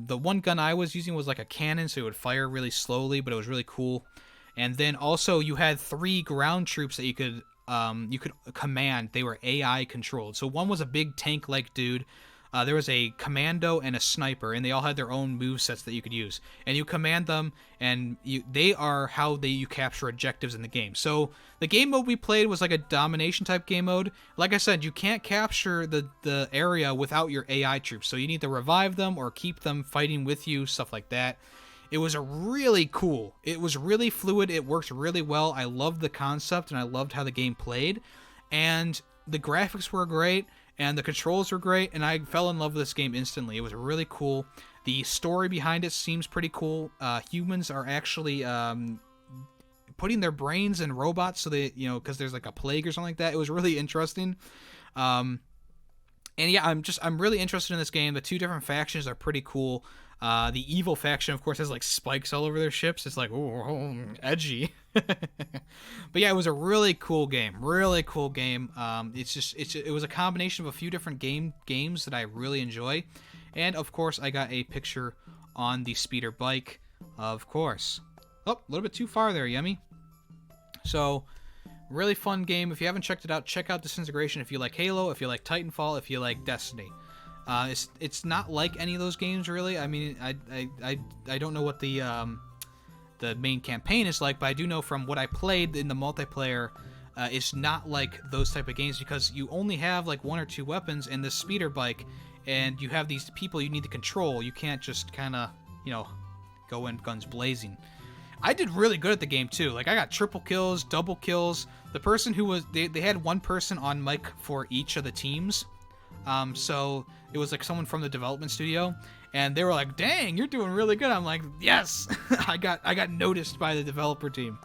the one gun I was using was like a cannon, so it would fire really slowly, but it was really cool. And then also you had 3 ground troops that you could command. They were AI controlled. So one was a big tank-like dude. There was a commando and a sniper, and they all had their own movesets that you could use. And you command them, and they are how you capture objectives in the game. So the game mode we played was like a domination-type game mode. Like I said, you can't capture the area without your AI troops. So you need to revive them or keep them fighting with you, stuff like that. It was really cool. It was really fluid. It worked really well. I loved the concept, and I loved how the game played. And the graphics were great. And the controls were great, and I fell in love with this game instantly. It was really cool. The story behind it seems pretty cool. Humans are actually putting their brains in robots, so they, because there's like a plague or something like that. It was really interesting. And yeah, I'm really interested in this game. The 2 different factions are pretty cool. The evil faction, of course, has like spikes all over their ships. It's like, ooh, edgy. But yeah, it was a really cool game. Really cool game. It was a combination of a few different games that I really enjoy. And of course, I got a picture on the speeder bike, of course. Oh, a little bit too far there, Yemmy. So, really fun game. If you haven't checked it out, check out Disintegration if you like Halo, if you like Titanfall, if you like Destiny. It's not like any of those games, really. I mean, I don't know what the main campaign is like, but I do know from what I played in the multiplayer, it's not like those type of games because you only have like 1 or 2 weapons in this speeder bike, and you have these people you need to control. You can't just kind of, go in guns blazing. I did really good at the game too. Like I got triple kills, double kills. The person who was they had 1 person on mic for each of the teams. So it was like someone from the development studio, and they were like, "Dang, you're doing really good." I'm like, "Yes, I got noticed by the developer team."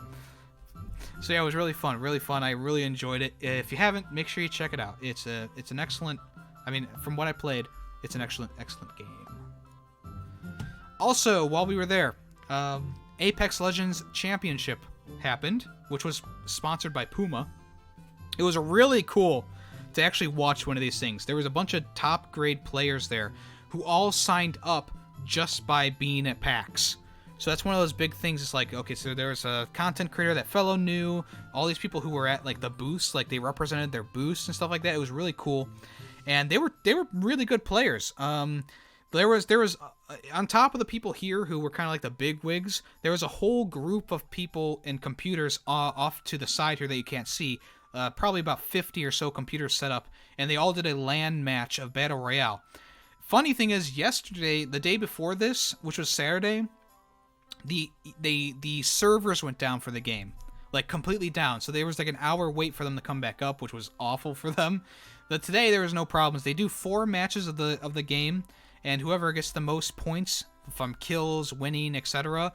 So yeah, it was really fun, really fun. I really enjoyed it. If you haven't, make sure you check it out. It's an excellent. I mean, from what I played, it's an excellent game. Also, while we were there, Apex Legends Championship happened, which was sponsored by Puma. It was really cool to actually watch one of these things. There was a bunch of top grade players there who all signed up just by being at PAX. So that's one of those big things. It's like, okay, so there's a content creator that Fellow knew, all these people who were at like the booths, like they represented their booths and stuff like that. It was really cool. And they were really good players. There was on top of the people here who were kind of like the big wigs, there was a whole group of people and computers off to the side here that you can't see. Probably about 50 or so computers set up, and they all did a LAN match of Battle Royale. Funny thing is, yesterday, the day before this, which was Saturday, the servers went down for the game, like completely down. So there was like an hour wait for them to come back up, which was awful for them. But today there was no problems. They do 4 matches of the game, and whoever gets the most points from kills, winning, etc.,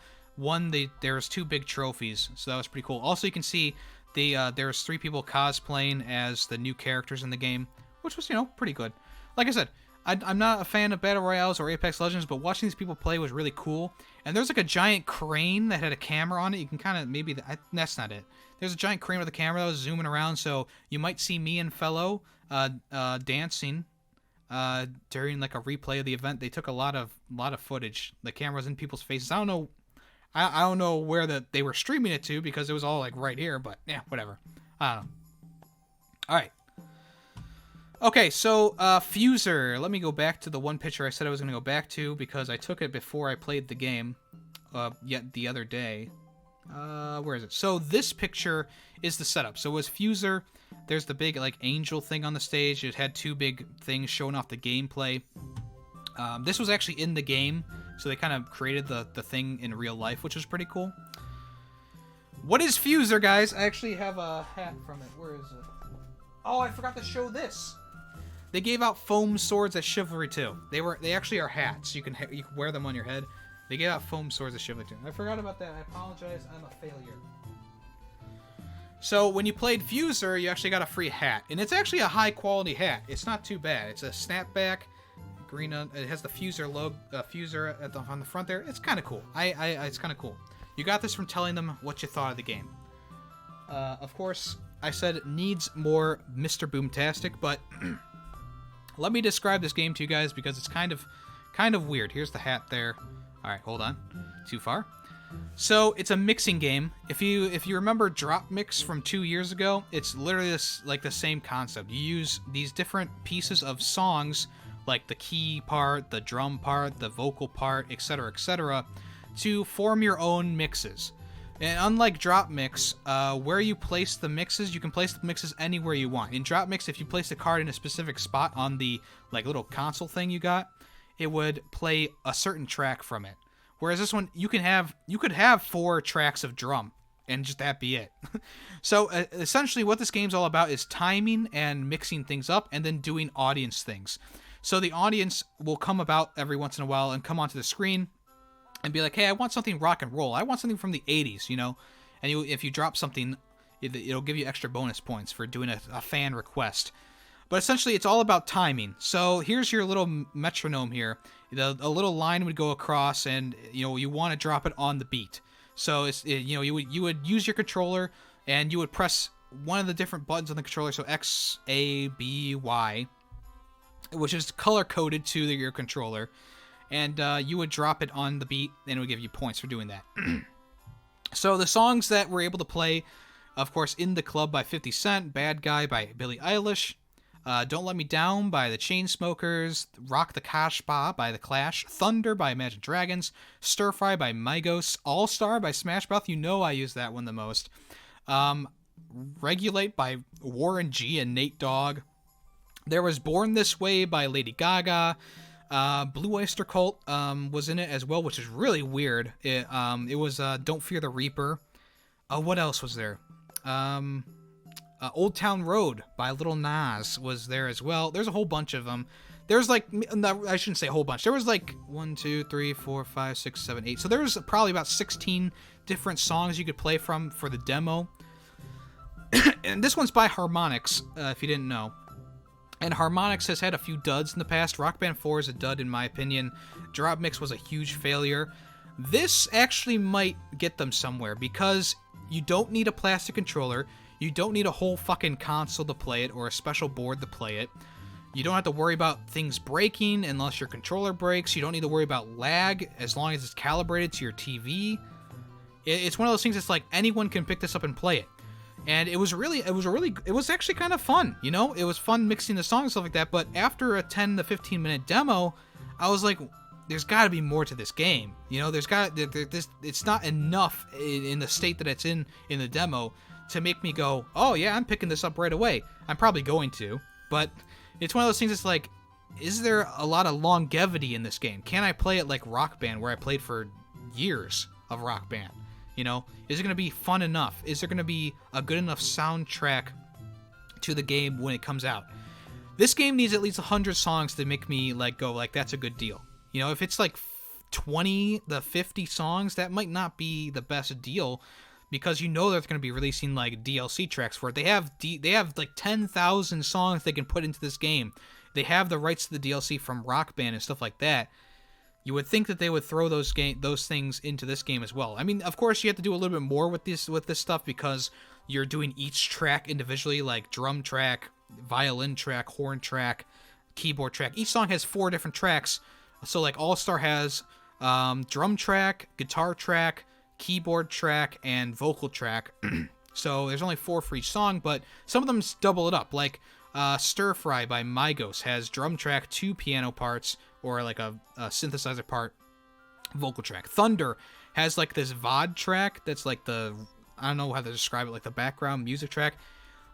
there's 2 big trophies. So that was pretty cool. Also, you can see There's 3 people cosplaying as the new characters in the game, which was, pretty good. Like I said, I'm not a fan of Battle Royales or Apex Legends, but watching these people play was really cool. And there's like a giant crane that had a camera on it. You can kind of, maybe, that's not it. There's a giant crane with a camera that was zooming around, so you might see me and Fellow dancing during like a replay of the event. They took a lot of footage. The camera was in people's faces. I don't know where they were streaming it to, because it was all like right here, but yeah, whatever. I don't know. All right. Okay, so Fuser. Let me go back to the one picture I said I was going to go back to, because I took it before I played the game yet the other day. Where is it? So this picture is the setup. So it was Fuser. There's the big like angel thing on the stage. It had 2 big things showing off the gameplay. This was actually in the game, so they kind of created the thing in real life, which was pretty cool. What is Fuser, guys? I actually have a hat from it. Where is it? Oh, I forgot to show this. They gave out foam swords at Chivalry 2. They actually are hats. You can wear them on your head. They gave out foam swords at Chivalry 2. I forgot about that. I apologize. I'm a failure. So when you played Fuser, you actually got a free hat, and it's actually a high quality hat. It's not too bad. It's a snapback, green. It has the Fuser logo, Fuser on the front there. It's kind of cool. It's kind of cool. You got this from telling them what you thought of the game. Of course, I said it needs more Mr. Boomtastic, but let me describe this game to you guys, because it's kind of weird. Here's the hat there. All right, hold on. Too far. So it's a mixing game. If you remember Drop Mix from 2 years ago, it's literally the same concept. You use these different pieces of songs, like the key part, the drum part, the vocal part, etc., to form your own mixes. And unlike Drop Mix, where you place the mixes, you can place the mixes anywhere you want. In Drop Mix, if you place the card in a specific spot on the like little console thing you got, it would play a certain track from it. Whereas this one, you could have 4 tracks of drum, and just that be it. So essentially, what this game's all about is timing and mixing things up, and then doing audience things. So the audience will come about every once in a while and come onto the screen and be like, "Hey, I want something rock and roll. I want something from the '80s," And if you drop something, it'll give you extra bonus points for doing a fan request. But essentially, it's all about timing. So here's your little metronome here. A little line would go across, and you want to drop it on the beat. So you would use your controller, and you would press one of the different buttons on the controller. So X, A, B, Y, which is color coded to your controller, and you would drop it on the beat, and it would give you points for doing that. So the songs that we're able to play, of course, In the Club by 50 Cent, Bad Guy by Billie Eilish, Don't Let Me Down by the Chainsmokers, Rock the Kashba by The Clash, Thunder by Imagine Dragons, Stir Fry by Migos, All Star by Smash Mouth, I use that one the most, Regulate by Warren G and Nate Dogg, there was Born This Way by Lady Gaga, Blue Oyster Cult was in it as well, which is really weird. It was Don't Fear the Reaper. What else was there? Old Town Road by Lil Nas was there as well. There's a whole bunch of them. There's like, I shouldn't say a whole bunch. There was like 1, 2, 3, 4, 5, 6, 7, 8. So there was probably about 16 different songs you could play from for the demo. And this one's by Harmonix, if you didn't know. And Harmonix has had a few duds in the past. Rock Band 4 is a dud in my opinion. Drop Mix was a huge failure. This actually might get them somewhere, because you don't need a plastic controller. You don't need a whole fucking console to play it, or a special board to play it. You don't have to worry about things breaking unless your controller breaks. You don't need to worry about lag as long as it's calibrated to your TV. It's one of those things that's like anyone can pick this up and play it. And it was actually kind of fun, It was fun mixing the songs and stuff like that, but after a 10 to 15 minute demo, I was like, there's got to be more to this game. It's not enough in the state that it's in the demo to make me go, oh yeah, I'm picking this up right away. I'm probably going to, but it's one of those things that's like, is there a lot of longevity in this game? Can I play it like Rock Band, where I played for years of Rock Band? Is it going to be fun enough? Is there going to be a good enough soundtrack to the game when it comes out? This game needs at least 100 songs to make me go that's a good deal. If it's like 20 to 50 songs, that might not be the best deal, because you know they're going to be releasing like DLC tracks for it. They have like 10,000 songs they can put into this game. They have the rights to the DLC from Rock Band and stuff like that. You would think that they would throw those things into this game as well. I mean, of course, you have to do a little bit more with this stuff because you're doing each track individually, like drum track, violin track, horn track, keyboard track. Each song has 4 different tracks. So like All Star has drum track, guitar track, keyboard track, and vocal track. So there's only 4 for each song, but some of them double it up. Like Stir Fry by Migos has drum track, 2 piano parts, or like a synthesizer part, vocal track. Thunder has like this VOD track that's like I don't know how to describe it, like the background music track.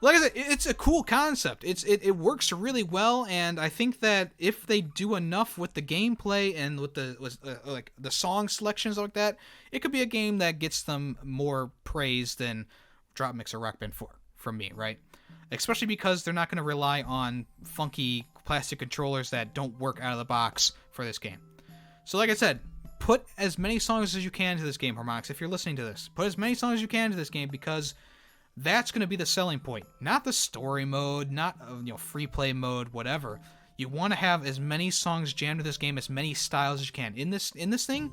Like I said, it's a cool concept. It works really well, and I think that if they do enough with the gameplay and with like the song selections like that, it could be a game that gets them more praise than Drop Mix or Rock Band 4 from me, right? Especially because they're not going to rely on funky plastic controllers that don't work out of the box for this game. So like I said, put as many songs as you can to this game, Harmonix. If you're listening to this, put as many songs as you can to this game, because that's going to be the selling point. Not the story mode, not free play mode, whatever. You want to have as many songs jammed to this game, as many styles as you can. In this thing,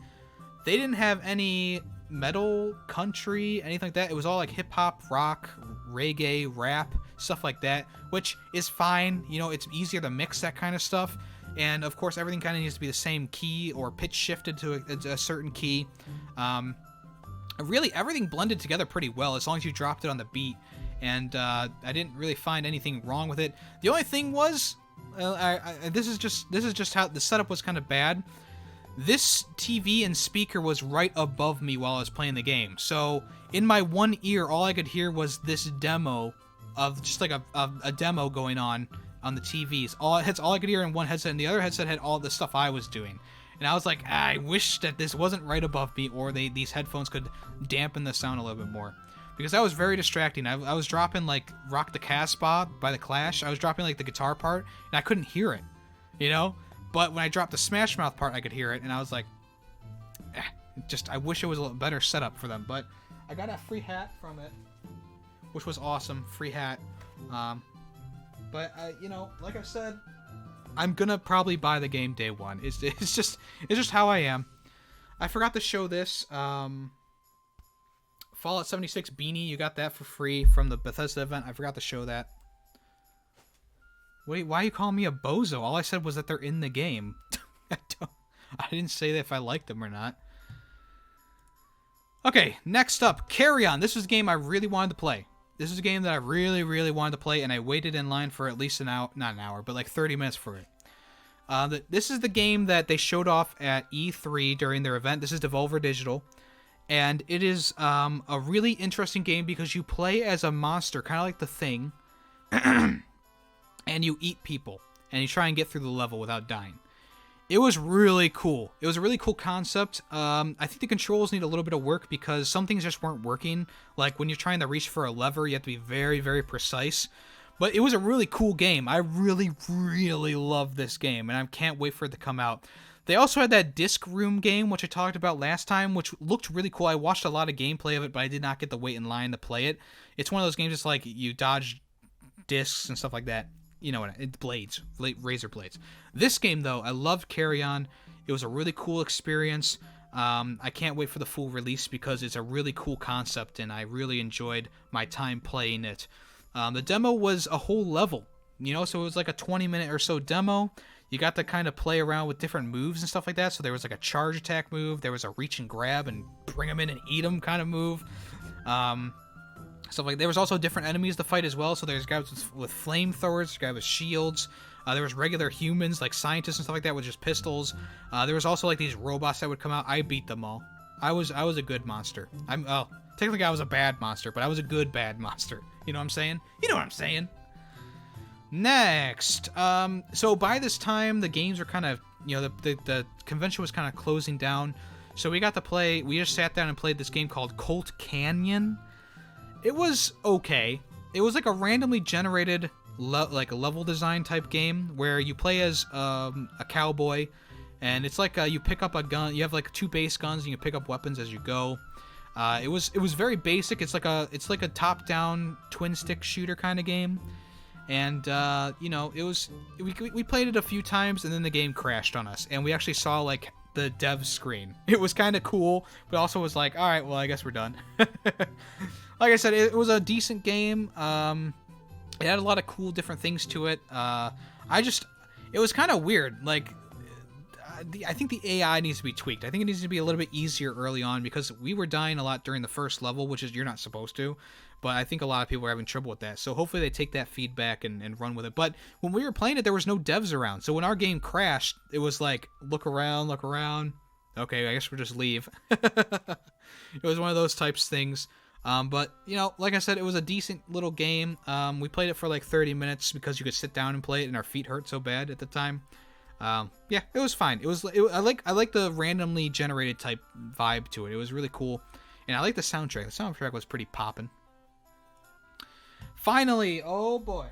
they didn't have any metal, country, anything like that. It was all like hip hop, rock, reggae, rap, stuff like that, which is fine. It's easier to mix that kind of stuff. And of course, everything kind of needs to be the same key or pitch shifted to a certain key. Really, everything blended together pretty well as long as you dropped it on the beat. And I didn't really find anything wrong with it. The only thing was, this is just how the setup was kind of bad. This TV and speaker was right above me while I was playing the game. So in my one ear, all I could hear was this demo of just like a demo going on the TVs. All I could hear in one headset, and the other headset had all the stuff I was doing. And I was like, I wish that this wasn't right above me, or these headphones could dampen the sound a little bit more. Because that was very distracting. I was dropping like Rock the Casbah by The Clash. I was dropping like the guitar part, and I couldn't hear it. But when I dropped the Smash Mouth part, I could hear it, and I was like, I wish it was a little better setup for them. But I got a free hat from it, which was awesome. Free hat. But like I said, I'm gonna probably buy the game day one. It's just how I am. I forgot to show this. Fallout 76 beanie, you got that for free from the Bethesda event. I forgot to show that. Wait, why are you calling me a bozo? All I said was that they're in the game. I didn't say that if I liked them or not. Okay, next up, Carry On. This was a game I really wanted to play. This is a game that I really, really wanted to play, and I waited in line for at least an hour, not an hour, but like 30 minutes for it. This is the game that they showed off at E3 during their event. This is Devolver Digital, and it is a really interesting game because you play as a monster, kind of like The Thing, and you eat people, and you try and get through the level without dying. It was really cool. It was a really cool concept. I think the controls need a little bit of work because some things just weren't working. Like when you're trying to reach for a lever, you have to be very, very precise. But it was a really cool game. I really, really love this game, and I can't wait for it to come out. They also had that Disc Room game, which I talked about last time, which looked really cool. I watched a lot of gameplay of it, but I did not get to wait in line to play it. It's one of those games that's like you dodge discs and stuff like that. You know what? It's blades, razor blades. This game, though, I loved Carry On. It was a really cool experience. I can't wait for the full release because it's a really cool concept, and I really enjoyed my time playing it. The demo was a whole level, so it was like a 20-minute or so demo. You got to kind of play around with different moves and stuff like that. So there was like a charge attack move. There was a reach and grab and bring them in and eat them kind of move. Stuff like there was also different enemies to fight as well. So there's guys with flamethrowers, guys with shields. There was regular humans like scientists and stuff like that with just pistols. There was also like these robots that would come out. I beat them all. I was a good monster. Technically I was a bad monster, but I was a good bad monster. You know what I'm saying? You know what I'm saying. Next, so by this time the games were kind of, the convention was kind of closing down. So we got to play. We just sat down and played this game called Colt Canyon. It was okay. It was like a randomly generated like a level design type game where you play as a cowboy, and it's like you pick up a gun. You have like 2 base guns, and you pick up weapons as you go. It was very basic. It's like a top-down twin-stick shooter kind of game, and you know, we played it a few times, and then the game crashed on us, and we actually saw like the dev screen. It was kind of cool, but also was like, all right, well, I guess we're done. Like I said, it was a decent game. It had a lot of cool different things to it. It was kind of weird. Like, I think the AI needs to be tweaked. I think it needs to be a little bit easier early on because we were dying a lot during the first level, which is you're not supposed to. But I think a lot of people are having trouble with that. So hopefully they take that feedback and run with it. But when we were playing it, there was no devs around. So when our game crashed, it was like, look around. Okay, I guess we'll just leave. It was one of those types of things. But, you know, like I said, it was a decent little game. We played it for like 30 minutes because you could sit down and play it and our feet hurt so bad at the time. Yeah, it was fine. I like the randomly generated type vibe to it. It was really cool. And I like the soundtrack. The soundtrack was pretty poppin'. Finally, oh boy.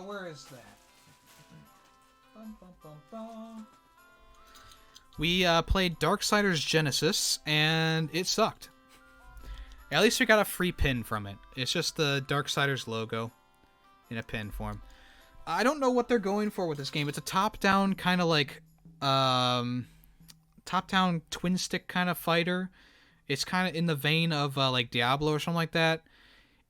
Where is that? Bum, bum, bum, bum. We played Darksiders Genesis, and it sucked. At least we got a free pin from it. It's just the Darksiders logo in a pin form. I don't know what they're going for with this game. It's a top-down kind of like top-down twin-stick kind of fighter. It's kind of in the vein of like Diablo or something like that.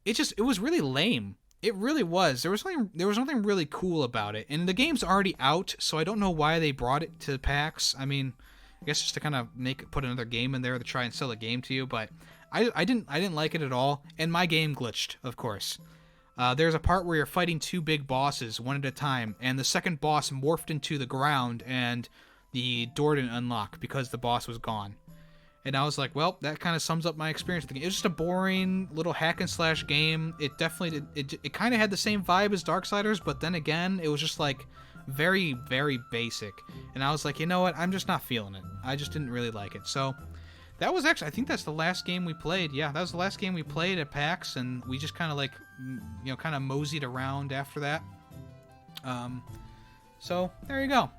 It was really lame. It really was. There was nothing really cool about it. And the game's already out, so I don't know why they brought it to PAX. I mean, I guess just to kind of put another game in there to try and sell a game to you, but I didn't like it at all. And my game glitched, of course. There's a part where you're fighting two big bosses one at a time, and the second boss morphed into the ground, and the door didn't unlock because the boss was gone. And I was like, well, that kind of sums up my experience with the game. It was just a boring little hack and slash game. It definitely did. It kind of had the same vibe as Darksiders, but then again, it was just like very, very basic. And I was like, you know what? I'm just not feeling it. I just didn't really like it. So that was actually, I think that's the last game we played. Yeah, that was the last game we played at PAX, and we just kind of like, you know, kind of moseyed around after that. So there you go.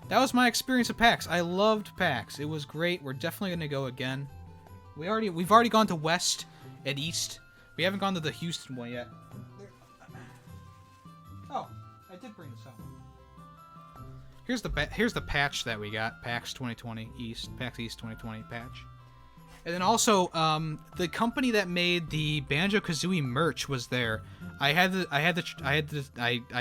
That was my experience at PAX. I loved PAX. It was great. We're definitely going to go again. We've already gone to West and East. We haven't gone to the Houston one yet. Oh, I did bring this up. Here's the patch that we got. PAX 2020 East. PAX East 2020 patch. And then also, the company that made the Banjo-Kazooie merch was there. I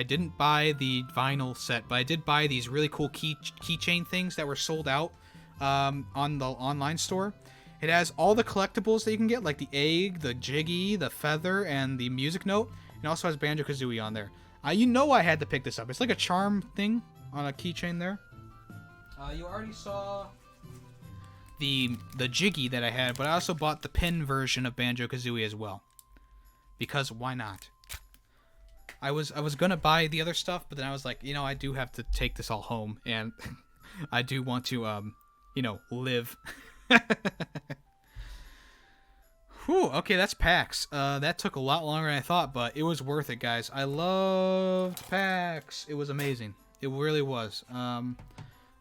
didn't buy the vinyl set, but I did buy these really cool keychain things that were sold out on the online store. It has all the collectibles that you can get, like the egg, the Jiggy, the feather, and the music note. It also has Banjo-Kazooie on there. You know I had to pick this up. It's like a charm thing on a keychain there. You already saw the Jiggy that I had, but I also bought the pin version of Banjo-Kazooie as well. Because why not? I was gonna buy the other stuff, but then I was like, you know, I do have to take this all home, and I do want to, you know, live. Whew, okay, that's PAX. That took a lot longer than I thought, but it was worth it, guys. I loved PAX. It was amazing. It really was.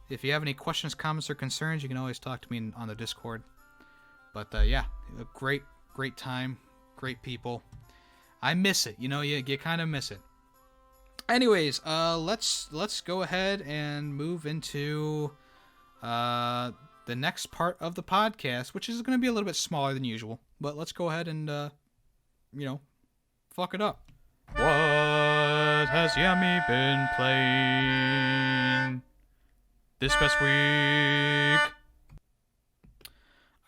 If you have any questions, comments, or concerns, you can always talk to me on the Discord. But, yeah, a great time. Great people. I miss it. You know, you kind of miss it. Anyways, let's go ahead and move into the next part of the podcast, which is going to be a little bit smaller than usual. But let's go ahead and, you know, fuck it up. What has Yummy been playing this past week?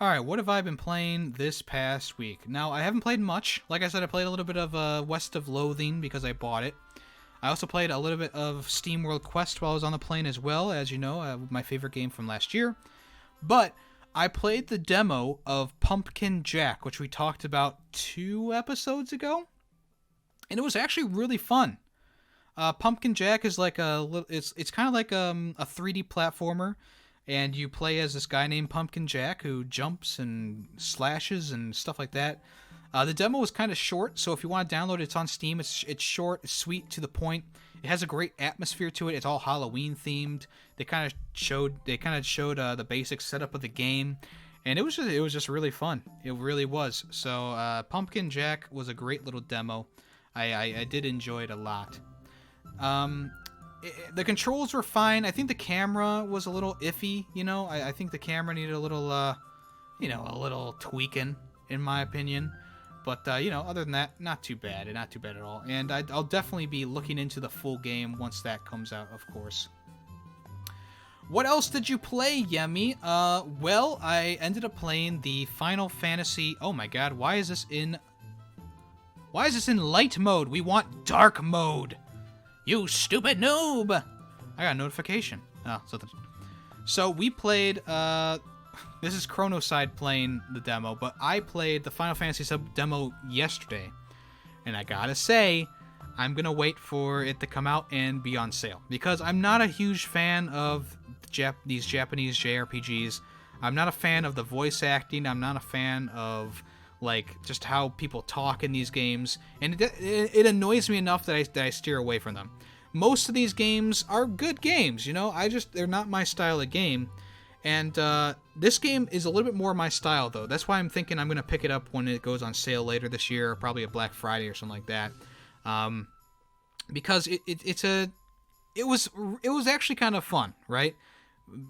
Alright, what have I been playing this past week? Now, I haven't played much. Like I said, I played a little bit of West of Loathing because I bought it. I also played a little bit of SteamWorld Quest while I was on the plane as well, as you know, my favorite game from last year. But I played the demo of Pumpkin Jack, which we talked about 2 episodes ago. And it was actually really fun. Pumpkin Jack is like it's kind of like a 3D platformer. And you play as this guy named Pumpkin Jack who jumps and slashes and stuff like that. The demo was kind of short, so if you want to download it, it's on Steam. It's short, it's sweet, to the point. It has a great atmosphere to it. It's all Halloween themed. They kind of showed the basic setup of the game, and it was just really fun. It really was. So Pumpkin Jack was a great little demo. I did enjoy it a lot. The controls were fine. I think the camera was a little iffy. You know, I think the camera needed a little a little tweaking, in my opinion. But, other than that, not too bad. Not too bad at all. And I'll definitely be looking into the full game once that comes out, of course. What else did you play, Yemmy? Well, I ended up playing the Final Fantasy... Oh my god, why is this in light mode? We want dark mode! You stupid noob! I got a notification. Oh, something. So, we played, this is Chronoside playing the demo, but I played the Final Fantasy sub demo yesterday. And I gotta say, I'm gonna wait for it to come out and be on sale. Because I'm not a huge fan of these Japanese JRPGs. I'm not a fan of the voice acting. I'm not a fan of, like, just how people talk in these games. And it annoys me enough that I steer away from them. Most of these games are good games, you know? They're not my style of game. And this game is a little bit more my style, though. That's why I'm thinking I'm going to pick it up when it goes on sale later this year, probably a Black Friday or something like that. Because it was actually kind of fun, right?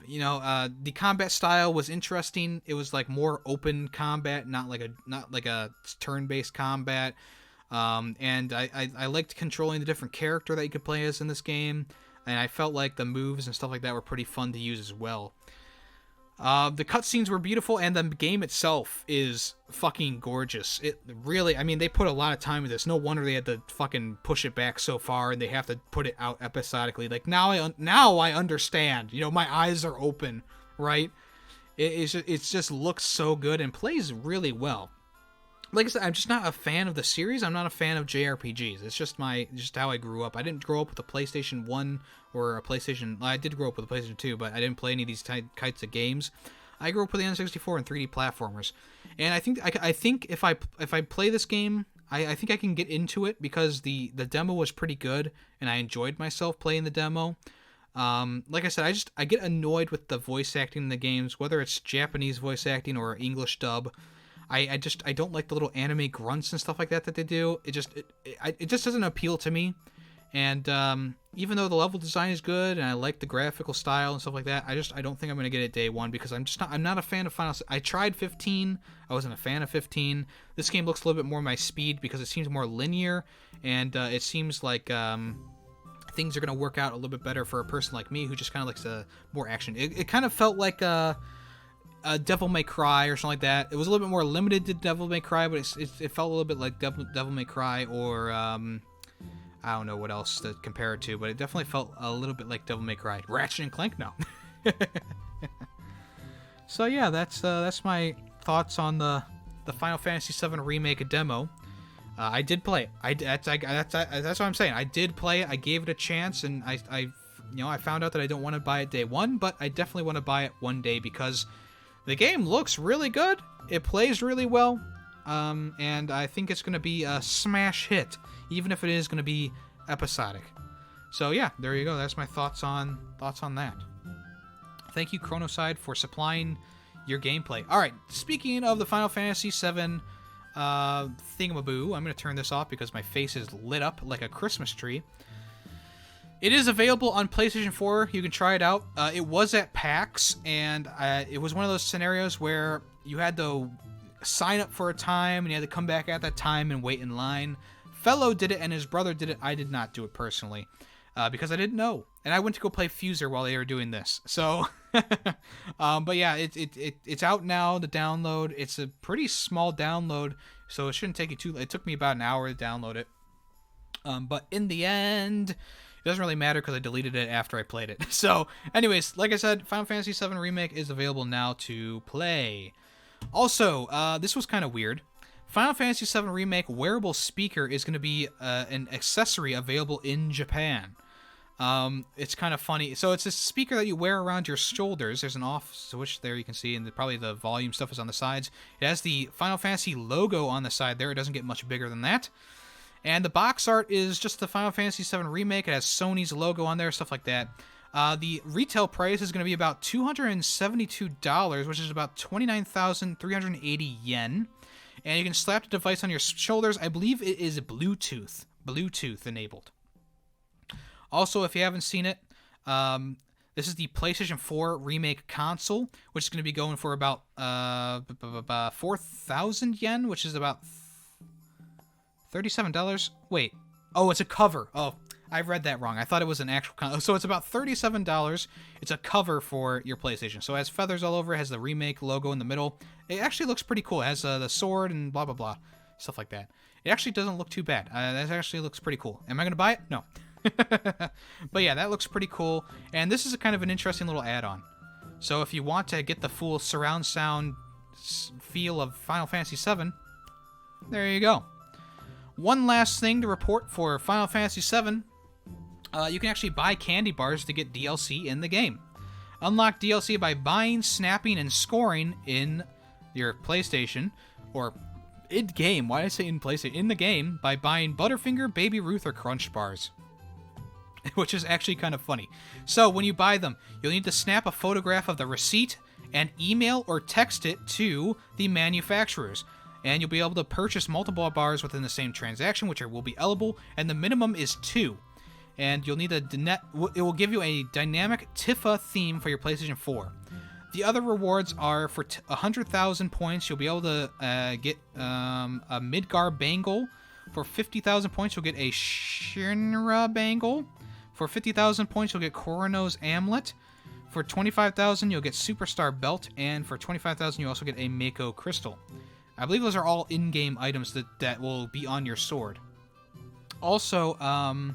You know, the combat style was interesting. It was like more open combat, not like a turn-based combat. And I liked controlling the different character that you could play as in this game. And I felt like the moves and stuff like that were pretty fun to use as well. The cutscenes were beautiful, and the game itself is fucking gorgeous. It really, I mean, they put a lot of time into this. No wonder they had to fucking push it back so far, and they have to put it out episodically. Like, now I understand. You know, my eyes are open, right? It just looks so good and plays really well. Like I said, I'm just not a fan of the series. I'm not a fan of JRPGs. It's just how I grew up. I didn't grow up with a PlayStation 1 or a PlayStation... I did grow up with a PlayStation 2, but I didn't play any of these types of games. I grew up with the N64 and 3D platformers. And I think if I play this game, I think I can get into it because the demo was pretty good, and I enjoyed myself playing the demo. Like I said, I get annoyed with the voice acting in the games, whether it's Japanese voice acting or English dub. I don't like the little anime grunts and stuff like that they do. It just doesn't appeal to me. And even though the level design is good and I like the graphical style and stuff like that, I don't think I'm gonna get it day one because I'm not a fan of Final. I tried 15. I wasn't a fan of 15. This game looks a little bit more my speed because it seems more linear and it seems like things are gonna work out a little bit better for a person like me who just kind of likes more action. It kind of felt like Devil May Cry or something like that. It was a little bit more limited to Devil May Cry, but it felt a little bit like Devil May Cry or I don't know what else to compare it to, but it definitely felt a little bit like Devil May Cry. Ratchet and Clank, no. So yeah, that's my thoughts on the Final Fantasy VII Remake demo. I did play it. That's what I'm saying. I did play it. I gave it a chance, and I found out that I don't want to buy it day one, but I definitely want to buy it one day because the game looks really good. It plays really well. And I think it's going to be a smash hit, even if it is going to be episodic. So yeah, there you go. That's my thoughts on that. Thank you, Chronoside, for supplying your gameplay. All right, speaking of the Final Fantasy VII thingamaboo, I'm going to turn this off because my face is lit up like a Christmas tree. It is available on PlayStation 4. You can try it out. It was at PAX, and it was one of those scenarios where you had to sign up for a time, and you had to come back at that time and wait in line. Fellow did it, and his brother did it. I did not do it personally, because I didn't know. And I went to go play Fuser while they were doing this. So, but yeah, it's out now, the download. It's a pretty small download, so it shouldn't take you too... It took me about an hour to download it. But in the end... It doesn't really matter because I deleted it after I played it. So, anyways, like I said, Final Fantasy VII Remake is available now to play. Also, this was kind of weird. Final Fantasy VII Remake wearable speaker is going to be an accessory available in Japan. It's kind of funny. So it's a speaker that you wear around your shoulders. There's an off switch there you can see, and probably the volume stuff is on the sides. It has the Final Fantasy logo on the side there. It doesn't get much bigger than that. And the box art is just the Final Fantasy VII Remake. It has Sony's logo on there, stuff like that. The retail price is going to be about $272, which is about 29,380 yen. And you can slap the device on your shoulders. I believe it is Bluetooth enabled. Also, if you haven't seen it, this is the PlayStation 4 Remake console, which is going to be going for about 4,000 yen, which is about $37. Wait. Oh, it's a cover. Oh, I read that wrong. I thought it was an actual console. So it's about $37. It's a cover for your PlayStation. So it has feathers all over. It has the Remake logo in the middle. It actually looks pretty cool. It has the sword and blah, blah, blah. Stuff like that. It actually doesn't look too bad. That actually looks pretty cool. Am I going to buy it? No. But yeah, that looks pretty cool. And this is a kind of an interesting little add-on. So if you want to get the full surround sound feel of Final Fantasy VII, there you go. One last thing to report for Final Fantasy VII. You can actually buy candy bars to get DLC in the game. Unlock DLC by buying, snapping, and scoring in your PlayStation, or in-game. Why did I say in PlayStation? In the game, by buying Butterfinger, Baby Ruth, or Crunch bars. Which is actually kind of funny. So, when you buy them, you'll need to snap a photograph of the receipt and email or text it to the manufacturers. And you'll be able to purchase multiple bars within the same transaction, which will be eligible, and the minimum is 2. And you'll need it will give you a dynamic Tifa theme for your PlayStation 4. The other rewards are for 100,000 points. You'll be able to get a Midgar bangle. For 50,000 points, you'll get a Shinra bangle. For 50,000 points, you'll get Corono's amulet. For 25,000, you'll get Superstar belt, and for 25,000, you also get a Mako crystal. I believe those are all in-game items that will be on your sword. Also, oh,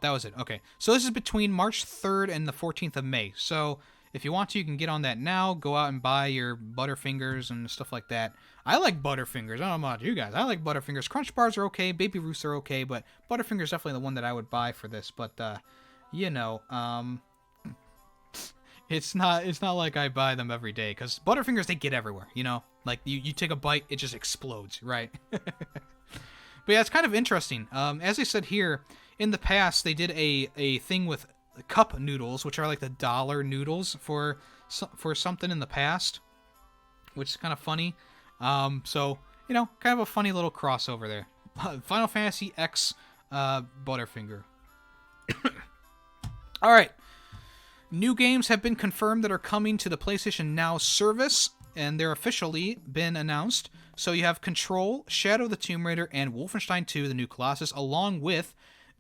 that was it. Okay. So this is between March 3rd and the 14th of May. So if you want to, you can get on that now. Go out and buy your Butterfingers and stuff like that. I like Butterfingers. I don't know about you guys. I like Butterfingers. Crunch bars are okay. Baby Ruths are okay. But Butterfingers is definitely the one that I would buy for this. But, you know, it's not like I buy them every day. Because Butterfingers, they get everywhere, you know? Like, you take a bite, it just explodes, right? But yeah, it's kind of interesting. As I said here, in the past, they did a thing with cup noodles, which are like the dollar noodles for something in the past, which is kind of funny. So, you know, kind of a funny little crossover there. Final Fantasy X Butterfinger. All right. New games have been confirmed that are coming to the PlayStation Now service, and they're officially been announced. So you have Control, Shadow of the Tomb Raider, and Wolfenstein 2, The New Colossus, along with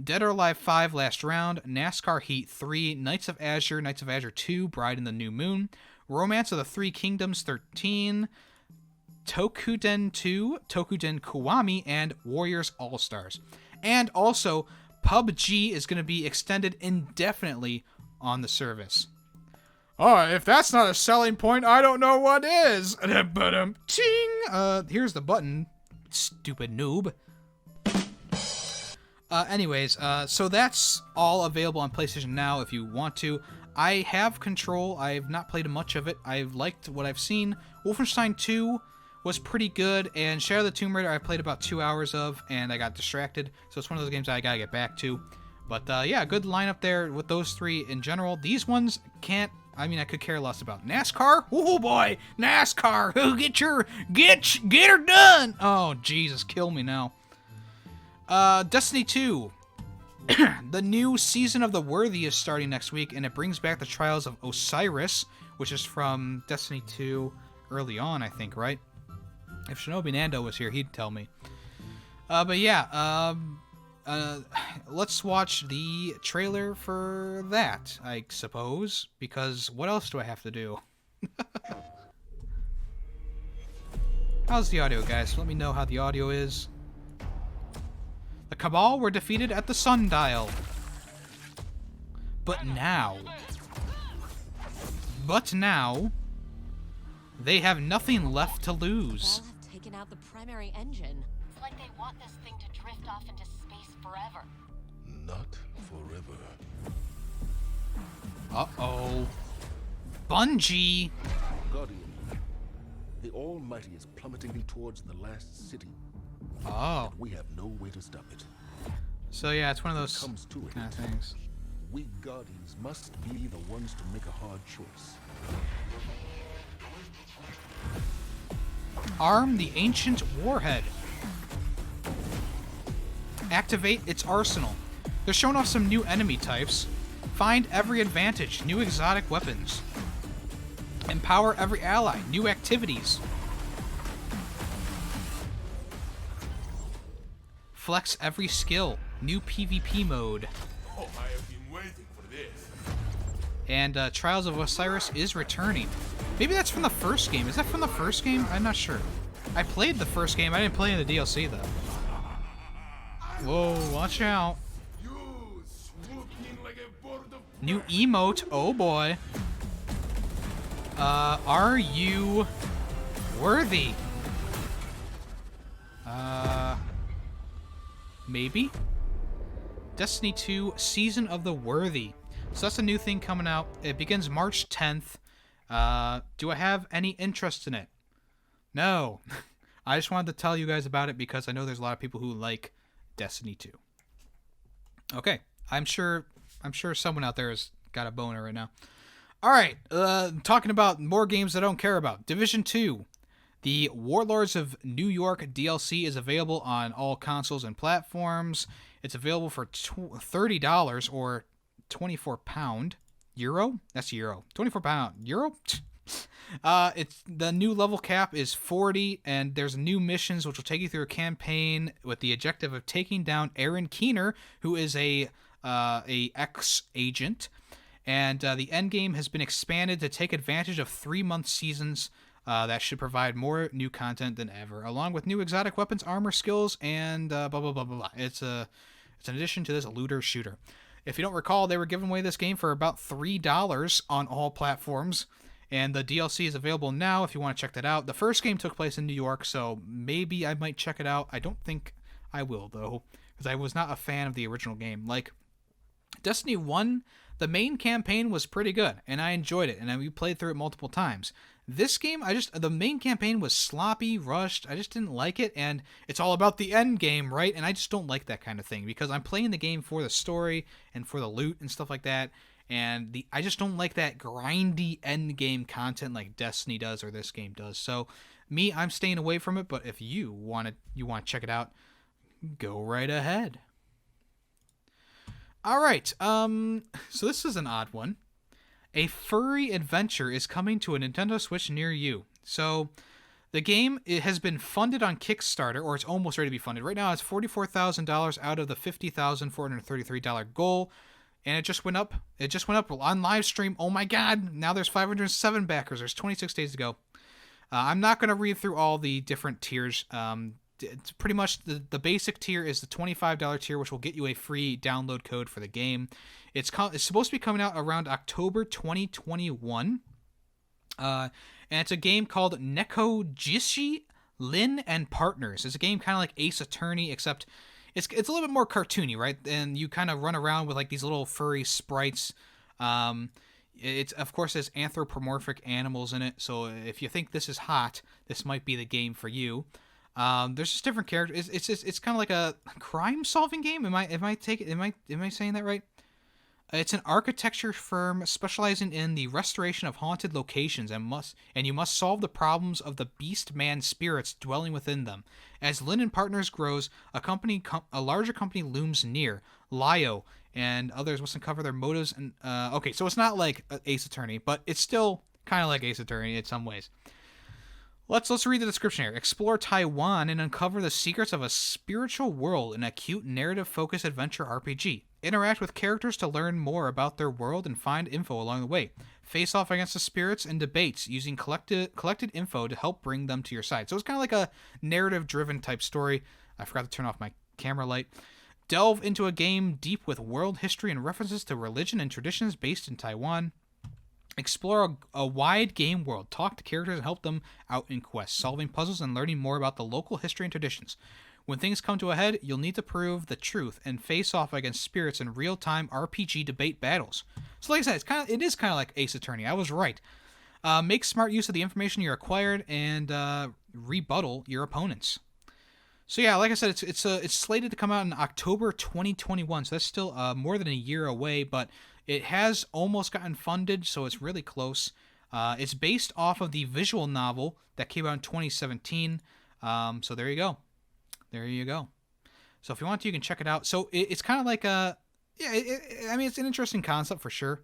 Dead or Alive 5, Last Round, NASCAR Heat 3, Knights of Azure 2, Bride in the New Moon, Romance of the Three Kingdoms 13, Tokuden 2, Tokuden Kiwami, and Warriors All-Stars. And also, PUBG is going to be extended indefinitely on the service. Oh, if that's not a selling point, I don't know what is. Ting! Here's the button, stupid noob. Anyways, so that's all available on PlayStation Now if you want to. I have Control. I've not played much of it. I've liked what I've seen. Wolfenstein 2 was pretty good, and Shadow of the Tomb Raider I played about 2 hours of, and I got distracted. So it's one of those games I gotta get back to. But yeah, good lineup there with those three in general. These ones can't. I mean, I could care less about NASCAR. Oh boy, NASCAR! Get her done! Oh Jesus, kill me now. Destiny 2. The new Season of the Worthy is starting next week, and it brings back the Trials of Osiris, which is from Destiny 2 early on, I think, right? If Shinobi Nando was here, he'd tell me. But yeah, let's watch the trailer for that, I suppose, because what else do I have to do? How's the audio, guys? Let me know how the audio is. The Cabal were defeated at the Sundial. But now, they have nothing left to lose. Cabal have taken out the primary engine. It's like they want this thing to drift off into space forever. Not forever. Uh-oh. Bungie! Guardian, the Almighty is plummeting towards the last city. Oh. We have no way to stop it. So yeah, it's one of When those it comes to it, kind of things. we Guardians must be the ones to make a hard choice. Arm the ancient warhead. Activate its arsenal. They're showing off some new enemy types. Find every advantage. New exotic weapons. Empower every ally. New activities. Flex every skill. New PvP mode. Oh, I have been waiting for this. And Trials of Osiris is returning. Maybe that's from the first game. Is that from the first game? I'm not sure. I played the first game. I didn't play in the DLC, though. Whoa, watch out. You swoop in like a bird of New emote. Oh, boy. Are you worthy? Maybe? Destiny 2 Season of the Worthy. So that's a new thing coming out. It begins March 10th. Do I have any interest in it? No. I just wanted to tell you guys about it because I know there's a lot of people who like Destiny 2. Okay. I'm sure someone out there has got a boner right now. All right. Talking about more games I don't care about. Division 2. The Warlords of New York DLC is available on all consoles and platforms. It's available for $30 or £24. Euro? That's euro. £24. Euro? It's the new level cap is 40, and there's new missions which will take you through a campaign with the objective of taking down Aaron Keener, who is a ex-agent. And the end game has been expanded to take advantage of 3-month seasons that should provide more new content than ever, along with new exotic weapons, armor, skills, and blah, blah, blah, blah, blah. It's an addition to this looter shooter. If you don't recall, they were giving away this game for about $3 on all platforms, and the DLC is available now if you want to check that out. The first game took place in New York, so maybe I might check it out. I don't think I will, though, because I was not a fan of the original game. Like, Destiny 1, the main campaign was pretty good, and I enjoyed it, and we played through it multiple times. This game, the main campaign was sloppy, rushed. I just didn't like it, and it's all about the end game, right? And I just don't like that kind of thing because I'm playing the game for the story and for the loot and stuff like that. And I just don't like that grindy end game content like Destiny does or this game does. So me, I'm staying away from it. But if you want to check it out, go right ahead. All right. So this is an odd one. A furry adventure is coming to a Nintendo Switch near you. So the game, it has been funded on Kickstarter, or it's almost ready to be funded. Right now it's $44,000 out of the $50,433 goal. And it just went up. It just went up on live stream. Oh my god. Now there's 507 backers. There's 26 days to go. I'm not going to read through all the different tiers. It's pretty much the basic tier is the $25 tier, which will get you a free download code for the game. It's supposed to be coming out around October 2021. And it's a game called Nekojishi Lin and Partners. It's a game kind of like Ace Attorney, except it's a little bit more cartoony, right? And you kind of run around with like these little furry sprites. It's of course there's anthropomorphic animals in it, so if you think this is hot, this might be the game for you. There's just different characters. It's kind of like a crime-solving game. Am I saying that right? It's an architecture firm specializing in the restoration of haunted locations, and you must solve the problems of the beast man spirits dwelling within them. As Lin and Partners grows, a larger company looms near. Lio and others must uncover their motives. And okay, so it's not like Ace Attorney, but it's still kind of like Ace Attorney in some ways. Let's read the description here. Explore Taiwan and uncover the secrets of a spiritual world in a cute narrative-focused adventure RPG. Interact with characters to learn more about their world and find info along the way. Face off against the spirits and debates using collected info to help bring them to your side. So it's kind of like a narrative-driven type story. I forgot to turn off my camera light. Delve into a game deep with world history and references to religion and traditions based in Taiwan. Explore a wide game world. Talk to characters and help them out in quests, solving puzzles and learning more about the local history and traditions. When things come to a head, you'll need to prove the truth and face off against spirits in real-time RPG debate battles. So like I said, it is kind of like Ace Attorney. I was right. Make smart use of the information you acquired and rebuttal your opponents. So yeah, like I said, it's slated to come out in October 2021. So that's still more than a year away, but it has almost gotten funded, so it's really close. It's based off of the visual novel that came out in 2017. So there you go. There you go. So if you want to, you can check it out. So it's kind of like I mean, it's an interesting concept for sure.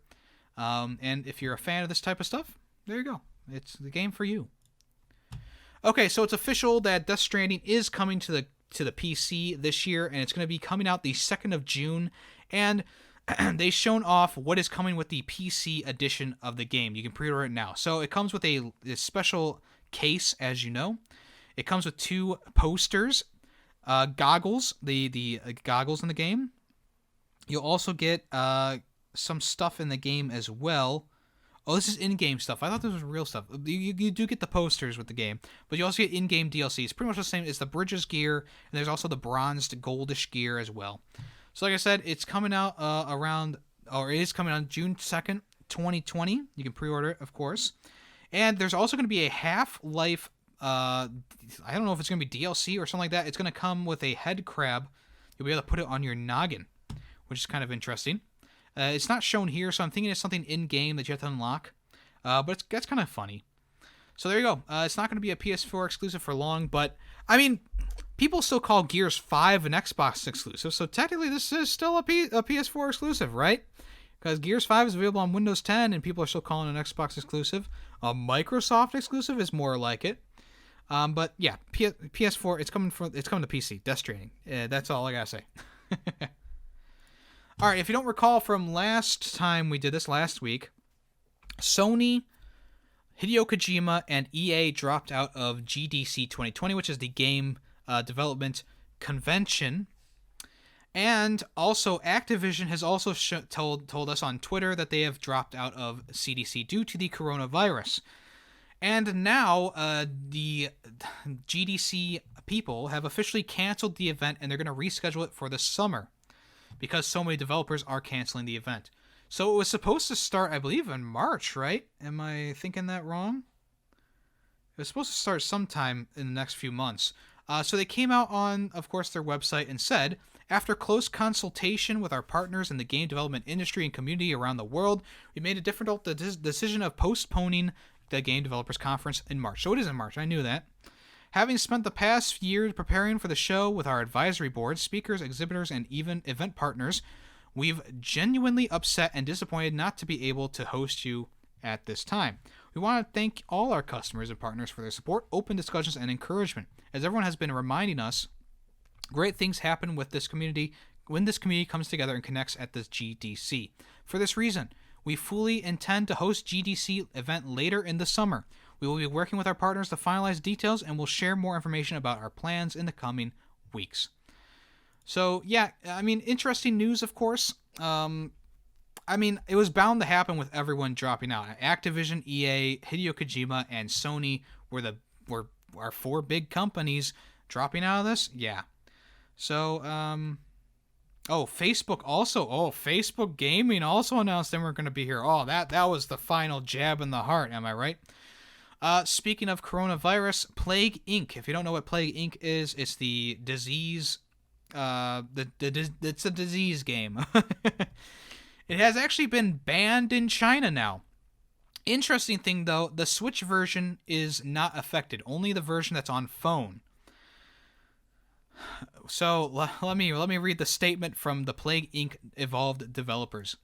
And if you're a fan of this type of stuff, there you go. It's the game for you. Okay, so it's official that Death Stranding is coming to the PC this year, and it's going to be coming out the 2nd of June. And they've shown off what is coming with the PC edition of the game. You can pre-order it now. So it comes with a special case, as you know. It comes with 2 posters, goggles, the goggles in the game. You'll also get some stuff in the game as well. Oh, this is in-game stuff. I thought this was real stuff. You do get the posters with the game, but you also get in-game DLC. It's pretty much the same as the Bridges gear, and there's also the bronzed goldish gear as well. So like I said, it's coming out it is coming out June 2nd, 2020. You can pre-order it, of course. And there's also going to be a Half-Life, I don't know if it's going to be DLC or something like that. It's going to come with a head crab. You'll be able to put it on your noggin, which is kind of interesting. It's not shown here, so I'm thinking it's something in-game that you have to unlock. But that's kind of funny. So there you go. It's not going to be a PS4 exclusive for long, but, I mean, people still call Gears 5 an Xbox exclusive, so technically this is still a PS4 exclusive, right? Because Gears 5 is available on Windows 10, and people are still calling it an Xbox exclusive. A Microsoft exclusive is more like it. But yeah, PS4, it's coming to PC. Death Stranding. That's all I gotta say. All right, if you don't recall from last time we did this last week, Sony, Hideo Kojima, and EA dropped out of GDC 2020, which is the game development convention. And also, Activision has also told us on Twitter that they have dropped out of CDC due to the coronavirus. And now, the GDC people have officially canceled the event, and they're going to reschedule it for the summer, because so many developers are canceling the event. So it was supposed to start, I believe, in March, right? Am I thinking that wrong? It was supposed to start sometime in the next few months. So they came out on, of course, their website and said, after close consultation with our partners in the game development industry and community around the world, we made a difficult decision of postponing the Game Developers Conference in March. So it is in March, I knew that. Having spent the past year preparing for the show with our advisory board, speakers, exhibitors, and even event partners, we've genuinely upset and disappointed not to be able to host you at this time. We want to thank all our customers and partners for their support, open discussions, and encouragement. As everyone has been reminding us, great things happen with this community when this community comes together and connects at this GDC. For this reason, we fully intend to host GDC event later in the summer. We will be working with our partners to finalize details, and we'll share more information about our plans in the coming weeks. So, yeah, I mean, interesting news, of course. I mean, it was bound to happen with everyone dropping out. Activision, EA, Hideo Kojima, and Sony were our 4 big companies dropping out of this. Yeah. So, Facebook also. Facebook Gaming also announced they weren't going to be here. That was the final jab in the heart. Am I right? Speaking of coronavirus, Plague Inc. If you don't know what Plague Inc. is, it's the disease. It's a disease game. It has actually been banned in China now. Interesting thing though, the Switch version is not affected. Only the version that's on phone. So let me read the statement from the Plague Inc. Evolved developers.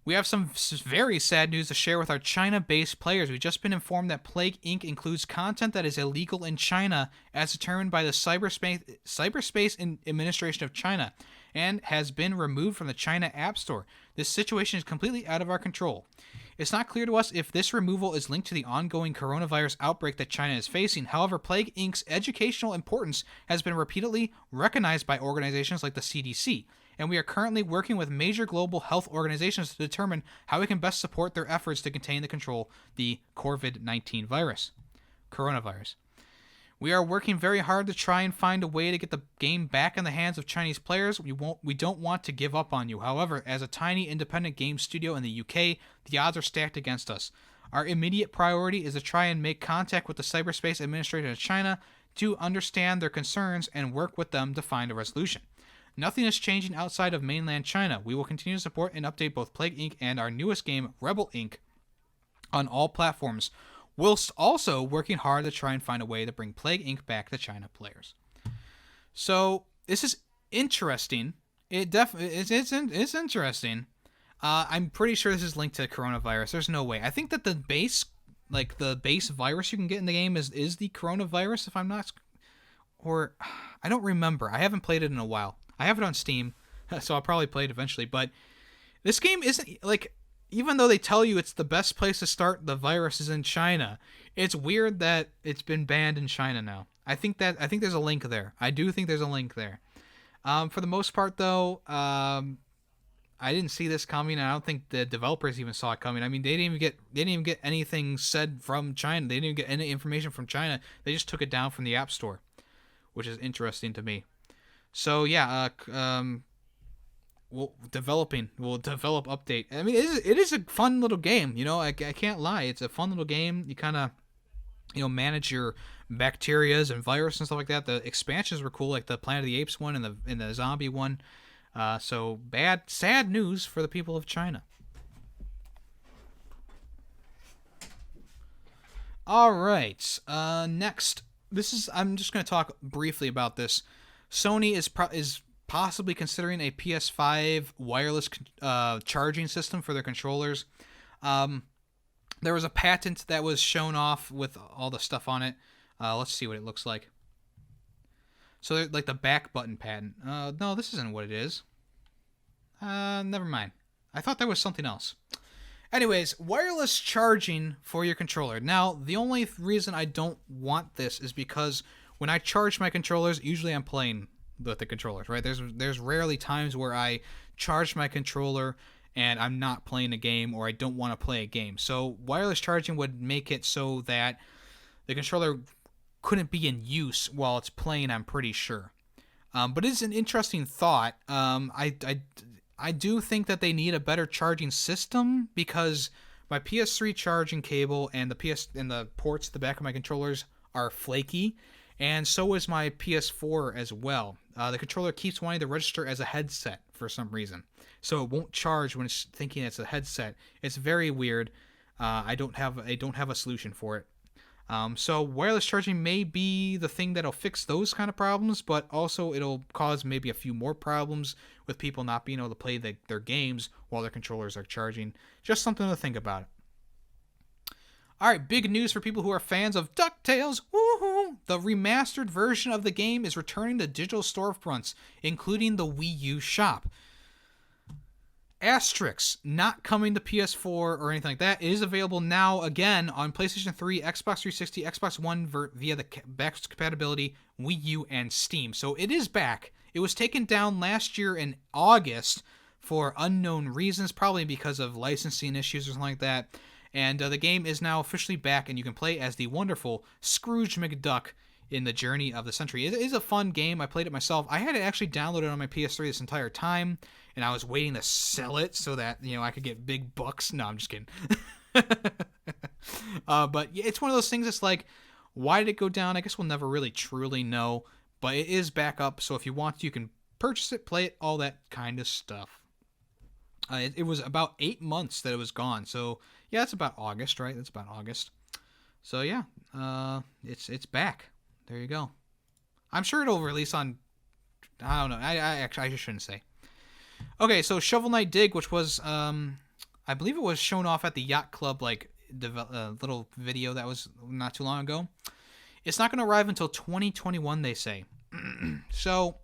We have some very sad news to share with our China-based players. We've just been informed that Plague Inc. includes content that is illegal in China as determined by the Cyberspace Administration of China and has been removed from the China App Store. This situation is completely out of our control. It's not clear to us if this removal is linked to the ongoing coronavirus outbreak that China is facing. However, Plague Inc.'s educational importance has been repeatedly recognized by organizations like the CDC, and we are currently working with major global health organizations to determine how we can best support their efforts to contain and control the COVID-19 coronavirus. We are working very hard to try and find a way to get the game back in the hands of Chinese players. We don't want to give up on you. However, as a tiny independent game studio in the UK, the odds are stacked against us. Our immediate priority is to try and make contact with the Cyberspace Administration of China to understand their concerns and work with them to find a resolution. Nothing is changing outside of mainland China. We will continue to support and update both Plague Inc. and our newest game, Rebel Inc. on all platforms, whilst also working hard to try and find a way to bring Plague Inc. back to China players. So, this is interesting. It's interesting. I'm pretty sure this is linked to coronavirus. There's no way. I think that the base virus you can get in the game is the coronavirus, if I'm not... Or, I don't remember. I haven't played it in a while. I have it on Steam, so I'll probably play it eventually. But this game isn't, like... Even though they tell you it's the best place to start the virus is in China, it's weird that it's been banned in China now. I think there's a link there. I do think there's a link there. For the most part, though, I didn't see this coming. I don't think the developers even saw it coming. I mean, they didn't even get anything said from China. They didn't even get any information from China. They just took it down from the App Store, which is interesting to me. So yeah, we'll develop update. I mean, it is a fun little game. You know, I can't lie. It's a fun little game. You kind of, manage your bacterias and virus and stuff like that. The expansions were cool, like the Planet of the Apes one and the zombie one. So sad news for the people of China. All right. Next, I'm just going to talk briefly about this. Sony is possibly considering a PS5 wireless charging system for their controllers. There was a patent that was shown off with all the stuff on it. Let's see what it looks like. So, like the back button patent. No, this isn't what it is. Never mind. I thought there was something else. Anyways, wireless charging for your controller. Now, the only reason I don't want this is because when I charge my controllers, usually I'm playing with the controllers, right? There's rarely times where I charge my controller and I'm not playing a game or I don't want to play a game. So wireless charging would make it so that the controller couldn't be in use while it's playing, I'm pretty sure. But it's an interesting thought. I do think that they need a better charging system because my PS3 charging cable and the ports at the back of my controllers are flaky, and so is my PS4 as well. The controller keeps wanting to register as a headset for some reason, so it won't charge when it's thinking it's a headset. It's very weird. I don't have a solution for it. So wireless charging may be the thing that'll fix those kind of problems, but also it'll cause maybe a few more problems with people not being able to play their games while their controllers are charging. Just something to think about. Alright, big news for people who are fans of Ducktales. Woohoo! The remastered version of the game is returning to digital storefronts, including the Wii U shop. Asterix, not coming to PS4 or anything like that. It is available now again on PlayStation 3, Xbox 360, Xbox One via the backwards compatibility, Wii U, and Steam. So it is back. It was taken down last year in August for unknown reasons, probably because of licensing issues or something like that. And the game is now officially back, and you can play as the wonderful Scrooge McDuck in the Journey of the Century. It is a fun game. I played it myself. I had it actually downloaded on my PS3 this entire time, and I was waiting to sell it so that, I could get big bucks. No, I'm just kidding. But yeah, it's one of those things that's like, why did it go down? I guess we'll never really truly know, but it is back up, so if you want, you can purchase it, play it, all that kind of stuff. It was about 8 months that it was gone, so yeah, that's about August, right? That's about August. So yeah, it's back. There you go. I'm sure it'll release on, I don't know. I just shouldn't say. Okay, so Shovel Knight Dig, which was, I believe it was shown off at the Yacht Club, little video that was not too long ago. It's not going to arrive until 2021, they say. So,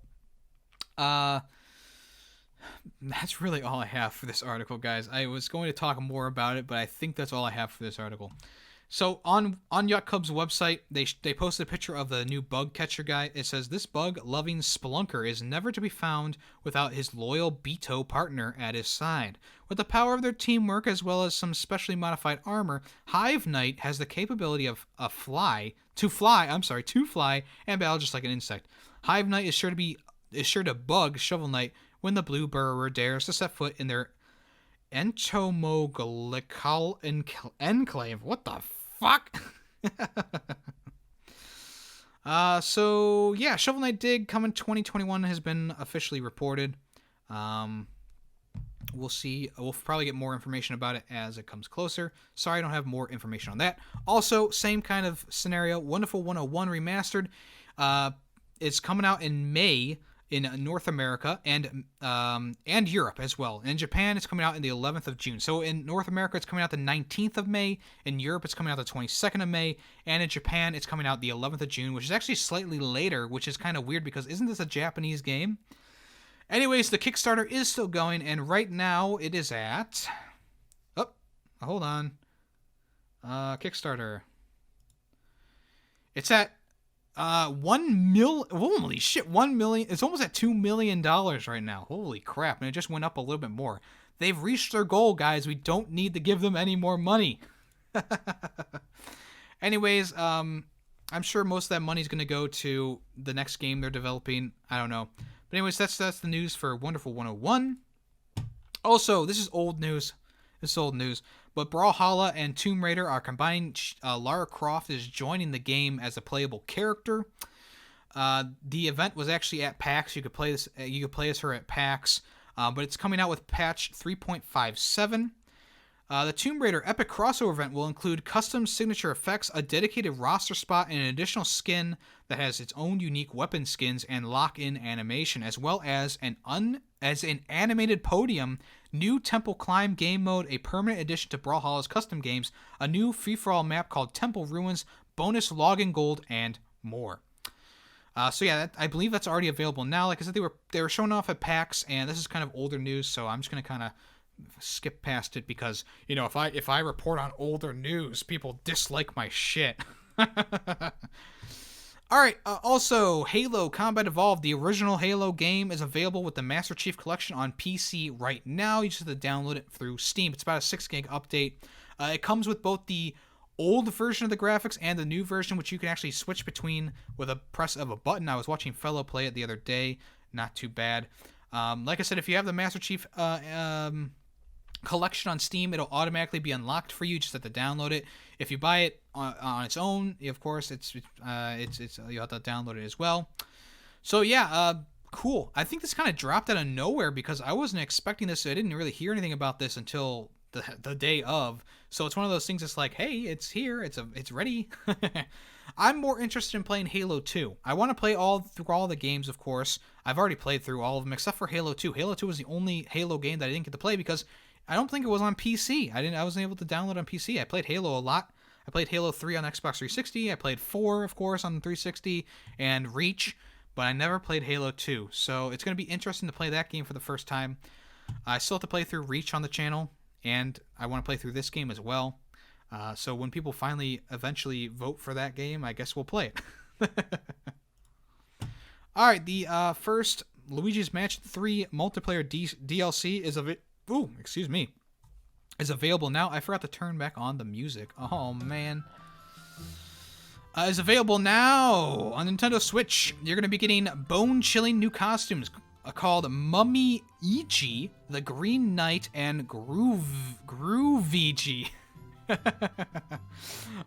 that's really all I have for this article, guys. I was going to talk more about it, but I think that's all I have for this article. So on Yacht Club's website, they posted a picture of the new bug catcher guy. It says, this bug-loving spelunker is never to be found without his loyal Beto partner at his side. With the power of their teamwork as well as some specially modified armor, Hive Knight has the capability of to fly and battle just like an insect. Hive Knight is sure to bug Shovel Knight when the Blue Burrower dares to set foot in their entomological enclave. What the fuck? So yeah, Shovel Knight Dig coming 2021 has been officially reported. We'll see. We'll probably get more information about it as it comes closer. Sorry, I don't have more information on that. Also, same kind of scenario. Wonderful 101 Remastered. It's coming out in May in North America and Europe as well. In Japan, it's coming out in the 11th of June. So in North America, it's coming out the 19th of May. In Europe, it's coming out the 22nd of May. And in Japan, it's coming out the 11th of June, which is actually slightly later, which is kind of weird because isn't this a Japanese game? Anyways, the Kickstarter is still going, and right now it is at... Oh, hold on. Kickstarter. It's at 1 mil... Holy shit, 1 million... It's almost at $2 million right now. Holy crap, and it just went up a little bit more. They've reached their goal, guys. We don't need to give them any more money. Anyways, I'm sure most of that money is going to go to the next game they're developing. I don't know. But anyways, that's the news for Wonderful 101. Also, this is old news. But Brawlhalla and Tomb Raider are combined. Lara Croft is joining the game as a playable character. The event was actually at PAX. You could play this. You could play as her at PAX. But it's coming out with patch 3.57. The Tomb Raider Epic Crossover event will include custom signature effects, a dedicated roster spot, and an additional skin that has its own unique weapon skins and lock-in animation, as well as an animated podium, new temple climb game mode, a permanent addition to Brawlhalla's custom games, a new free-for-all map called Temple Ruins, bonus login gold, and more. So yeah, I believe that's already available now. Like I said, they were showing off at PAX, and this is kind of older news, so I'm just gonna kind of skip past it because, you know, if I report on older news, people dislike my shit. Alright, also, Halo Combat Evolved, the original Halo game, is available with the Master Chief Collection on PC right now. You just have to download it through Steam. It's about a 6 gig update. It comes with both the old version of the graphics and the new version, which you can actually switch between with a press of a button. I was watching Fellow play it the other day. Not too bad. Like I said, if you have the Master Chief Collection on Steam, it'll automatically be unlocked for you. Just have to download it. If you buy it on its own, of course, it's you have to download it as well. So yeah, cool. I think this kind of dropped out of nowhere because I wasn't expecting this. I didn't really hear anything about this until the day of. So it's one of those things that's like, hey, it's here, it's ready. I'm more interested in playing Halo 2. I want to play through all the games, of course. I've already played through all of them except for Halo 2. Halo 2 was the only Halo game that I didn't get to play because I don't think it was on PC. I wasn't able to download on PC. I played Halo a lot. I played Halo 3 on Xbox 360. I played 4, of course, on 360 and Reach, but I never played Halo 2. So it's going to be interesting to play that game for the first time. I still have to play through Reach on the channel, and I want to play through this game as well. So when people finally eventually vote for that game, I guess we'll play it. All right, the first Luigi's Mansion 3 multiplayer DLC is is available now. I forgot to turn back on the music. Oh man. Is available now on Nintendo Switch. You're going to be getting bone-chilling new costumes called Mummy Ichi, the Green Knight, and Groovigi.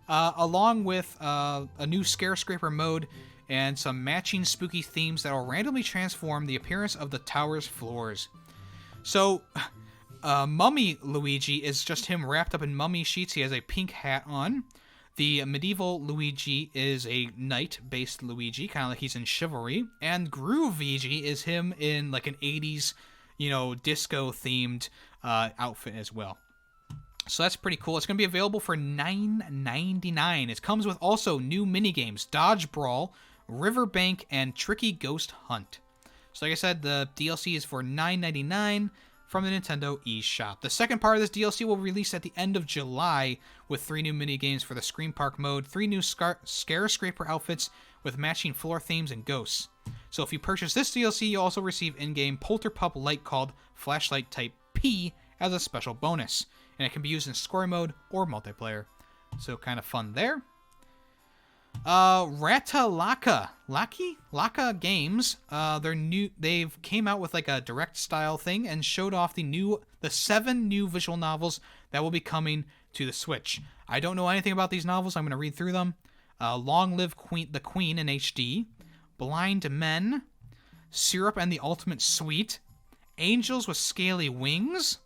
Along with a new Scare Scraper mode and some matching spooky themes that will randomly transform the appearance of the tower's floors. So, Mummy Luigi is just him wrapped up in mummy sheets. He has a pink hat on. The medieval Luigi is a knight-based Luigi, kind of like he's in Chivalry. And Groovigi is him in like an 80s, disco-themed outfit as well. So that's pretty cool. It's going to be available for $9.99. It comes with also new minigames, Dodge Brawl, Riverbank, and Tricky Ghost Hunt. So like I said, the DLC is for $9.99 from the Nintendo eShop. The second part of this DLC will release at the end of July with 3 new minigames for the Scream Park mode, 3 new Scare Scraper outfits with matching floor themes and ghosts. So if you purchase this DLC, you also receive in-game Polterpup light called Flashlight Type P as a special bonus. And it can be used in story mode or multiplayer. So kind of fun there. Ratalaka Games. They've came out with like a direct style thing and showed off the 7 new visual novels that will be coming to the Switch. I don't know anything about these novels. I'm going to read through them. Long Live the Queen in HD, Blind Men, Syrup and the Ultimate Sweet, Angels with Scaly Wings,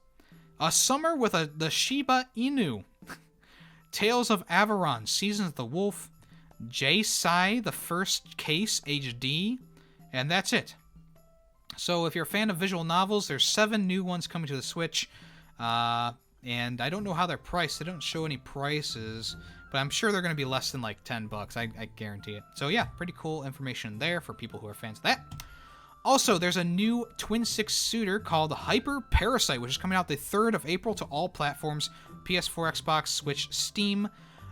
A Summer with the Shiba Inu, Tales of Averon, Seasons of the Wolf, J-Sai, The First Case HD, and that's it. So if you're a fan of visual novels, there's 7 new ones coming to the Switch, and I don't know how they're priced. They don't show any prices, but I'm sure they're going to be less than like $10. I guarantee it. So yeah, pretty cool information there for people who are fans of that. Also, there's a new Twin Stick shooter called Hyper Parasite, which is coming out the 3rd of April to all platforms, PS4, Xbox, Switch, Steam.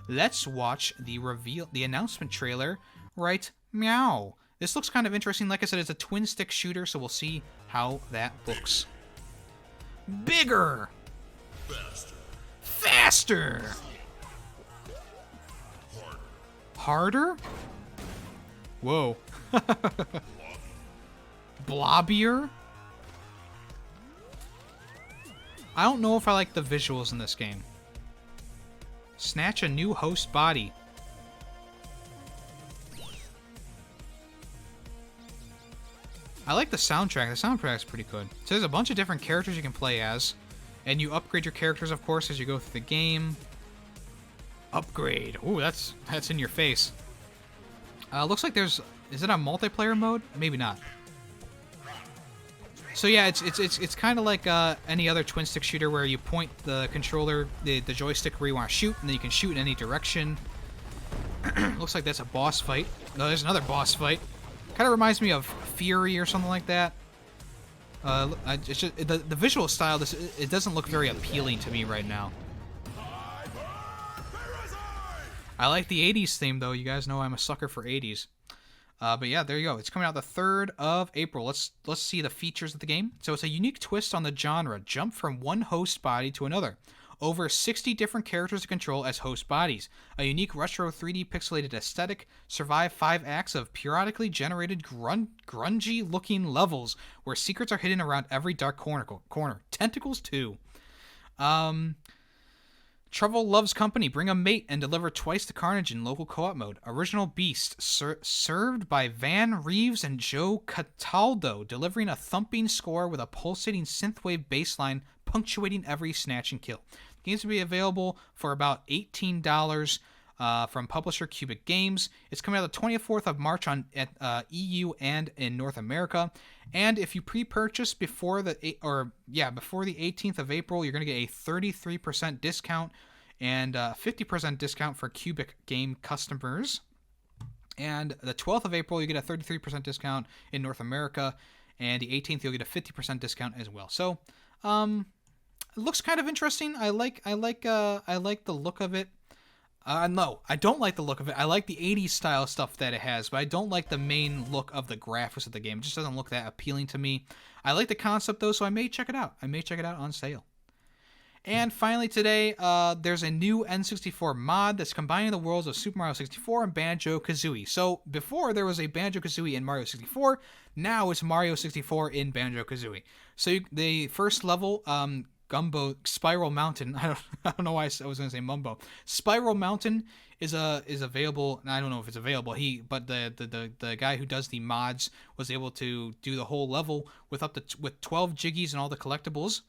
Let's watch the announcement trailer right meow. This looks kind of interesting. Like I said, it's a twin stick shooter, so we'll see how that looks. Bigger! Faster! Harder? Whoa. Blobbier? I don't know if I like the visuals in this game. Snatch a new host body. I like the soundtrack. The soundtrack's pretty good. So there's a bunch of different characters you can play as, and you upgrade your characters, of course, as you go through the game. Upgrade. Ooh, that's in your face. Looks like there's... Is it a multiplayer mode? Maybe not. So yeah, it's kind of like any other twin stick shooter where you point the controller, the joystick where you want to shoot, and then you can shoot in any direction. Looks like that's a boss fight. No, there's another boss fight. Kind of reminds me of Fury or something like that. It's just, the visual style, it doesn't look very appealing to me right now. I like the 80s theme, though. You guys know I'm a sucker for 80s. But yeah, there you go. It's coming out the 3rd of April. Let's see the features of the game. So it's a unique twist on the genre. Jump from one host body to another. Over 60 different characters to control as host bodies. A unique retro 3D pixelated aesthetic. Survive 5 acts of periodically generated grungy-looking levels where secrets are hidden around every dark corner. Tentacles, too. Trouble loves company. Bring a mate and deliver twice the carnage in local co-op mode. Original Beast, served by Van Reeves and Joe Cataldo, delivering a thumping score with a pulsating synthwave bassline punctuating every snatch and kill. The games will be available for about $18 from publisher Cubic Games. It's coming out the 24th of March at EU and in North America. And if you pre-purchase before the 18th of April, you're going to get a 33% discount and 50% discount for Cubic Game customers. And the 12th of April, you get a 33% discount in North America, and the 18th you'll get a 50% discount as well. So, it looks kind of interesting. I like the look of it. No, I don't like the look of it. I like the 80s style stuff that it has, but I don't like the main look of the graphics of the game. It just doesn't look that appealing to me. I like the concept, though, so I may check it out. I may check it out on sale. And finally today, there's a new N64 mod that's combining the worlds of Super Mario 64 and Banjo-Kazooie. So before, there was a Banjo-Kazooie in Mario 64. Now it's Mario 64 in Banjo-Kazooie. So the first level... Gumbo Spiral Mountain. I don't know why I was going to say Mumbo. Spiral Mountain is available. I don't know if it's available. But the guy who does the mods was able to do the whole level with 12 jiggies and all the collectibles.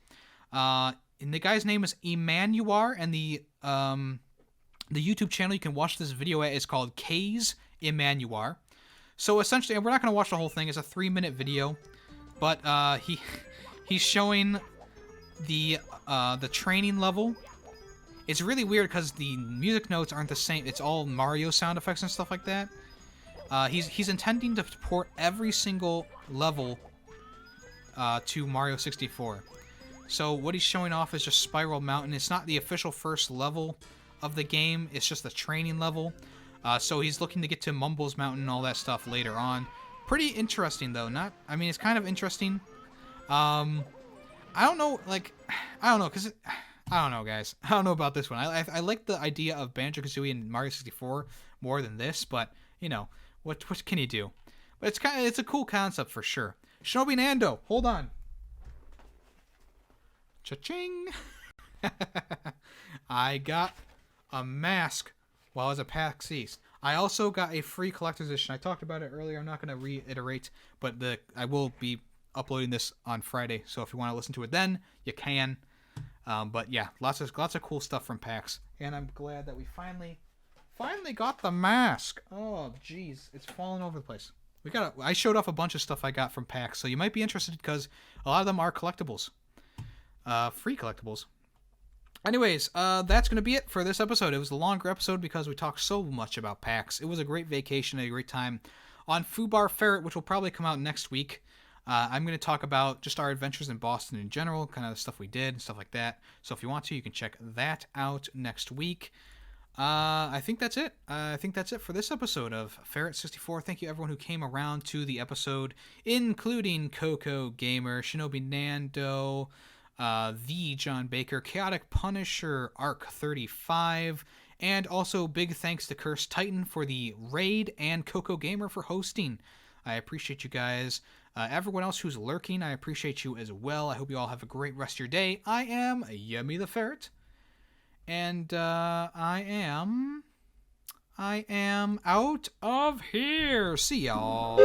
And the guy's name is Emmanuar, and the YouTube channel you can watch this video at is called K's Emmanuar. So essentially, we're not going to watch the whole thing. It's a 3-minute video, but he's showing the training level. It's really weird because the music notes aren't the same. It's all Mario sound effects and stuff like that. He's intending to port every single level to Mario 64. So what he's showing off is just Spiral Mountain. It's not the official first level of the game. It's just the training level. So he's looking to get to Mumbles Mountain and all that stuff later on. Pretty interesting though. It's kind of interesting. I don't know, because I don't know, guys. I don't know about this one. I like the idea of Banjo-Kazooie and Mario 64 more than this, but, you know, what can you do? But it's a cool concept for sure. Shinobi Nando, hold on. Cha-ching! I got a mask while I was at PAX East. I also got a free collector's edition. I talked about it earlier. I'm not going to reiterate, but I will be uploading this on Friday. So if you want to listen to it then, you can. But yeah, lots of cool stuff from PAX, and I'm glad that we finally got the mask. Oh, jeez, it's falling over the place. I showed off a bunch of stuff I got from PAX, so you might be interested because a lot of them are collectibles, free collectibles. Anyways, that's going to be it for this episode. It was a longer episode because we talked so much about PAX. It was a great vacation, a great time on Fubar Ferret, which will probably come out next week. I'm going to talk about just our adventures in Boston in general, kind of the stuff we did, stuff like that. So if you want to, you can check that out next week. I think that's it. I think that's it for this episode of Ferret 64. Thank you everyone who came around to the episode, including Coco Gamer, Shinobi Nando, the John Baker, Chaotic Punisher, Arc 35, and also big thanks to Cursed Titan for the raid and Coco Gamer for hosting. I appreciate you guys. Everyone else who's lurking, I appreciate you as well. I hope you all have a great rest of your day. I am YemmytheFerret, and I am out of here. See y'all.